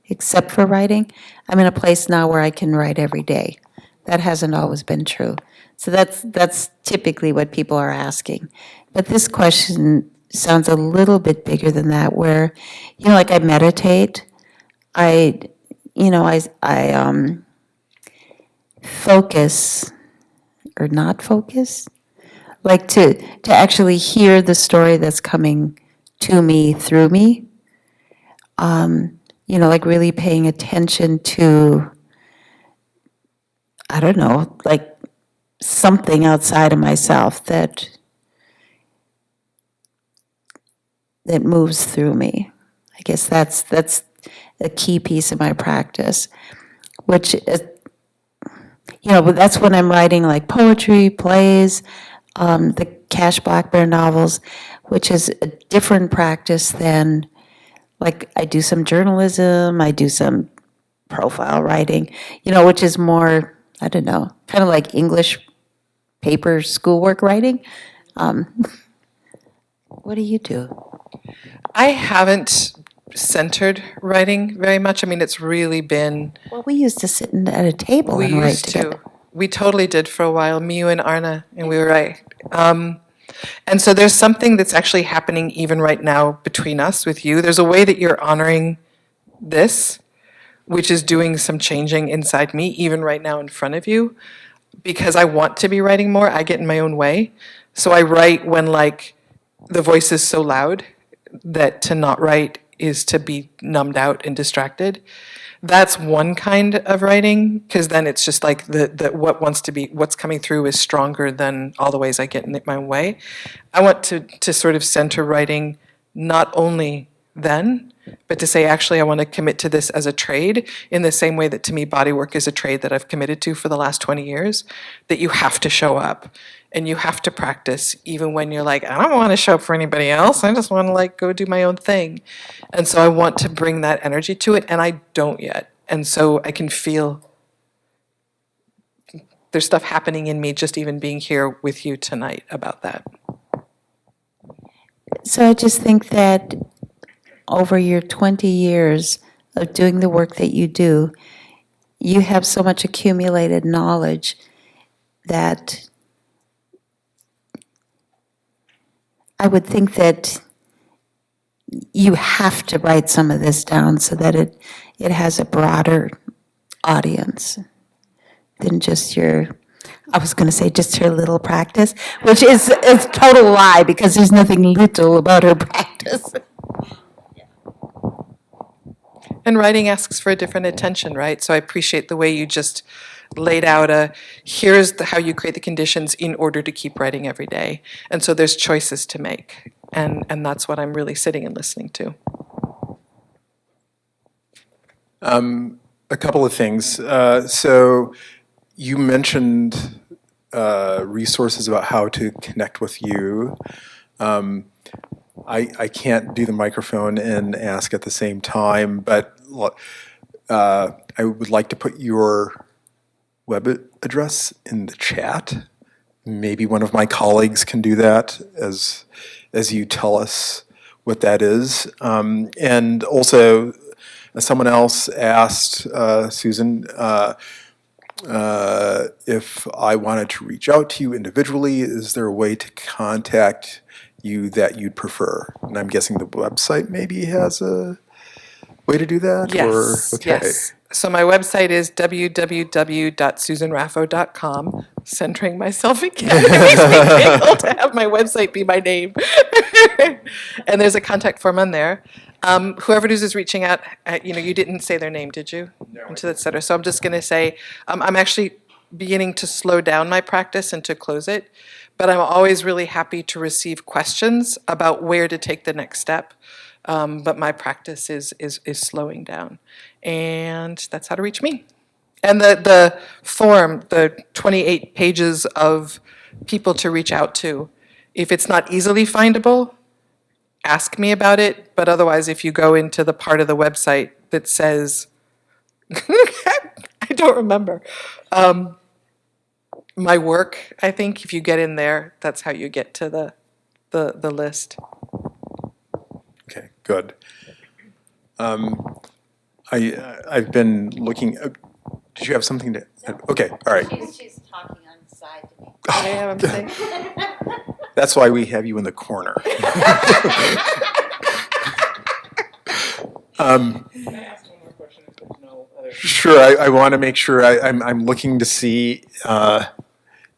except for writing, I'm in a place now where I can write every day. That hasn't always been true. So that's typically what people are asking. But this question sounds a little bit bigger than that, where, like I meditate, I focus or not focus, like to actually hear the story that's coming to me through me. Like really paying attention to, I don't know, like something outside of myself that moves through me. I guess that's a key piece of my practice, which is, but that's when I'm writing like poetry, plays, the Cash Blackburn novels, which is a different practice than, like, I do some journalism, I do some profile writing, which is more, I don't know, kind of like English paper schoolwork writing. What do you do? I haven't centered writing very much. I mean, it's really been, Well, we used to sit at a table we and write used together. to. We totally did for a while, me, you, and Arna, and we were right. And so there's something that's actually happening even right now between us with you. There's a way that you're honoring this, which is doing some changing inside me, even right now in front of you. Because I want to be writing more, I get in my own way. So I write when, like, the voice is so loud that to not write is to be numbed out and distracted. That's one kind of writing, because then it's just like what's coming through is stronger than all the ways I get in my own way. I want to sort of center writing not only then, but to say, actually, I want to commit to this as a trade in the same way that, to me, bodywork is a trade that I've committed to for the last 20 years, that you have to show up and you have to practice even when you're like, I don't want to show up for anybody else. I just want to, like, go do my own thing. And so I want to bring that energy to it, and I don't yet. And so I can feel there's stuff happening in me just even being here with you tonight about that. So I just think that over your 20 years of doing the work that you do, you have so much accumulated knowledge that I would think that you have to write some of this down so that it has a broader audience than just your, I was going to say just her little practice, which is a total lie because there's nothing little about her practice. And writing asks for a different attention, right? So I appreciate the way you just laid out here's how you create the conditions in order to keep writing every day. And so there's choices to make. And that's what I'm really sitting and listening to. A couple of things. So you mentioned resources about how to connect with you. I can't do the microphone and ask at the same time, but I would like to put your web address in the chat. Maybe one of my colleagues can do that as you tell us what that is. And also, someone else asked Susan if I wanted to reach out to you individually, is there a way to contact you that you'd prefer? And I'm guessing the website maybe has a way to do that? Yes, Or, okay. yes. So my website is www.susanraffo.com. Centering myself again. It makes me giggle to have my website be my name. And there's a contact form on there. Whoever it is reaching out, you didn't say their name, did you? No. Into that center. So I'm just going to say, I'm actually beginning to slow down my practice and to close it. But I'm always really happy to receive questions about where to take the next step. But my practice is slowing down. And that's how to reach me. And the form, the 28 pages of people to reach out to, if it's not easily findable, ask me about it. But otherwise, if you go into the part of the website that says, I don't remember, my work, I think, if you get in there, that's how you get to the list. Okay, good. I've been looking, Did you have something to? Okay, all right. She's talking on the side to me. I'm saying. That's why we have you in the corner. Sure, I want to make sure I'm looking to see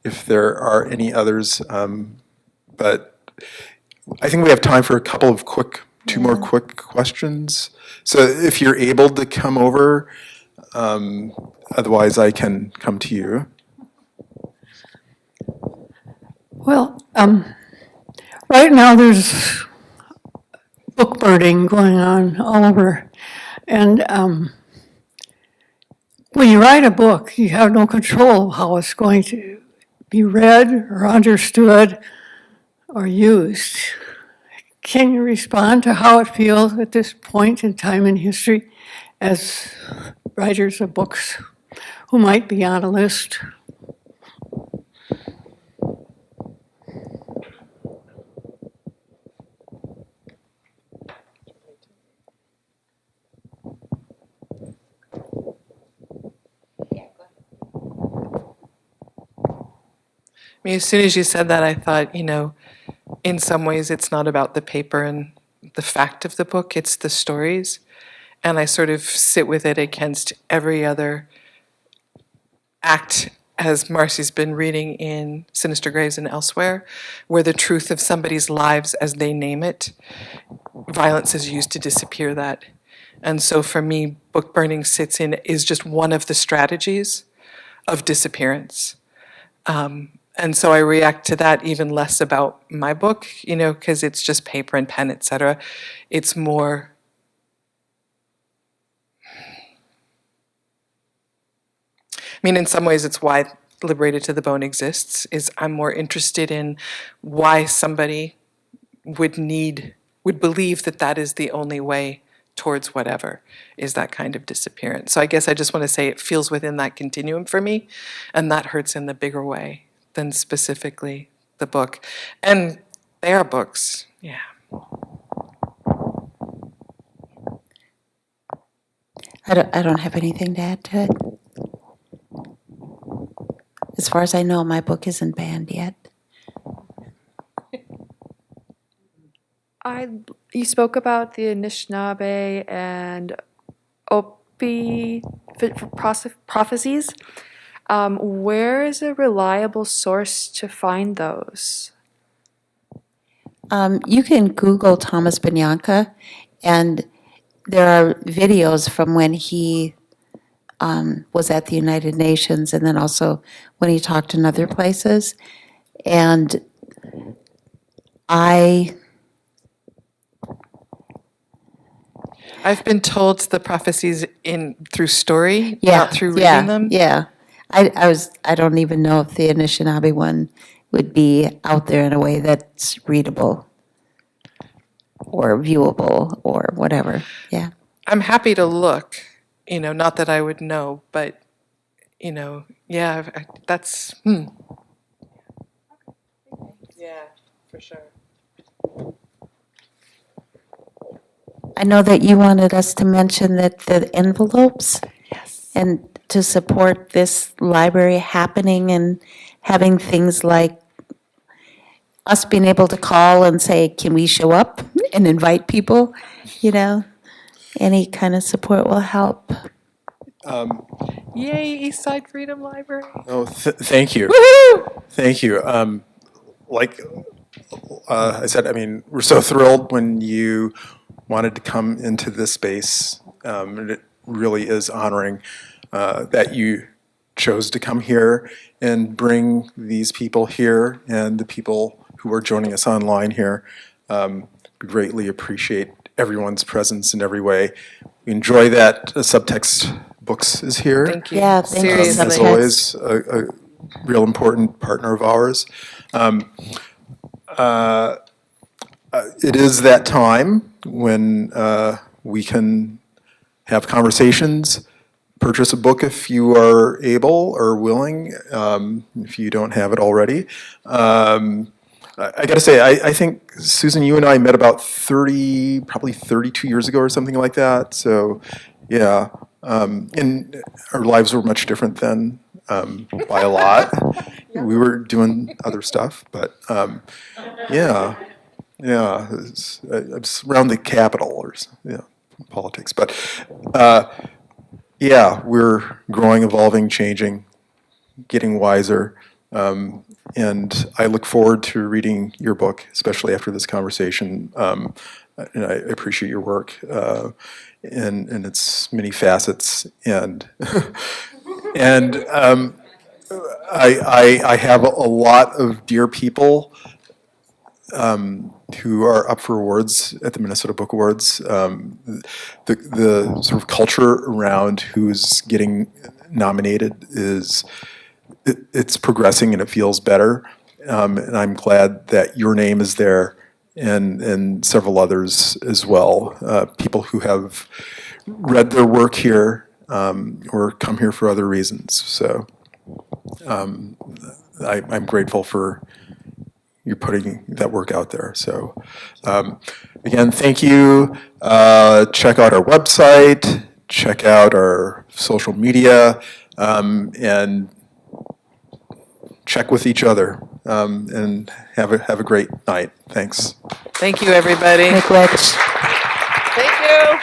if there are any others, but I think we have time for a couple of two more quick questions. So if you're able to come over, otherwise I can come to you. Well, right now there's book burning going on all over. And when you write a book, you have no control of how it's going to be read or understood or used. Can you respond to how it feels at this point in time in history as writers of books who might be on a list? I mean, as soon as you said that, I thought, in some ways it's not about the paper and the fact of the book, it's the stories. And I sort of sit with it against every other act, as Marcie's been reading in Sinister Graves and elsewhere, where the truth of somebody's lives as they name it, violence is used to disappear that. And so for me, book burning is just one of the strategies of disappearance. And so I react to that even less about my book, because it's just paper and pen, etc. It's more, in some ways it's why Liberated to the Bone exists, is I'm more interested in why somebody would believe that that is the only way towards whatever is that kind of disappearance. So I guess I just want to say it feels within that continuum for me, and that hurts in the bigger way than specifically the book. And they are books, yeah. I don't have anything to add to it. As far as I know, my book isn't banned yet. You spoke about the Anishinaabe and Opi prophecies. Where is a reliable source to find those? You can Google Thomas Bianca, and there are videos from when he was at the United Nations, and then also when he talked in other places. And I've been told the prophecies through story, yeah, not through reading them. Yeah, I don't even know if the Anishinaabe one would be out there in a way that's readable or viewable or whatever. Yeah. I'm happy to look, not that I would know, but, yeah, that's, Yeah, for sure. I know that you wanted us to mention that the envelopes. Yes. And to support this library happening and having things like us being able to call and say, can we show up and invite people, any kind of support will help. Yay, East Side Freedom Library. Oh, thank you. Thank you. Like I said, we're so thrilled when you wanted to come into this space. And it really is honoring that you chose to come here and bring these people here and the people who are joining us online here. We greatly appreciate everyone's presence in every way. We enjoy that Subtext Books is here. Thank you. Yeah, thank you, Seriously. As always, a real important partner of ours. It is that time when we can have conversations, purchase a book if you are able or willing, if you don't have it already. I gotta say, I think, Susan, you and I met about probably 32 years ago or something like that. So, yeah, And our lives were much different then, by a lot. We were doing other stuff, but yeah, it's around the Capitol or politics. But yeah, we're growing, evolving, changing, getting wiser. And I look forward to reading your book, especially after this conversation. And I appreciate your work and its many facets. And and I have a lot of dear people who are up for awards at the Minnesota Book Awards. The sort of culture around who's getting nominated it's progressing and it feels better. And I'm glad that your name is there and several others as well. People who have read their work here or come here for other reasons. So I'm grateful for you putting that work out there. So again, thank you. Check out our website, check out our social media, and check with each other. And have a great night. Thanks. Thank you, everybody. Nick Rich. Thank you.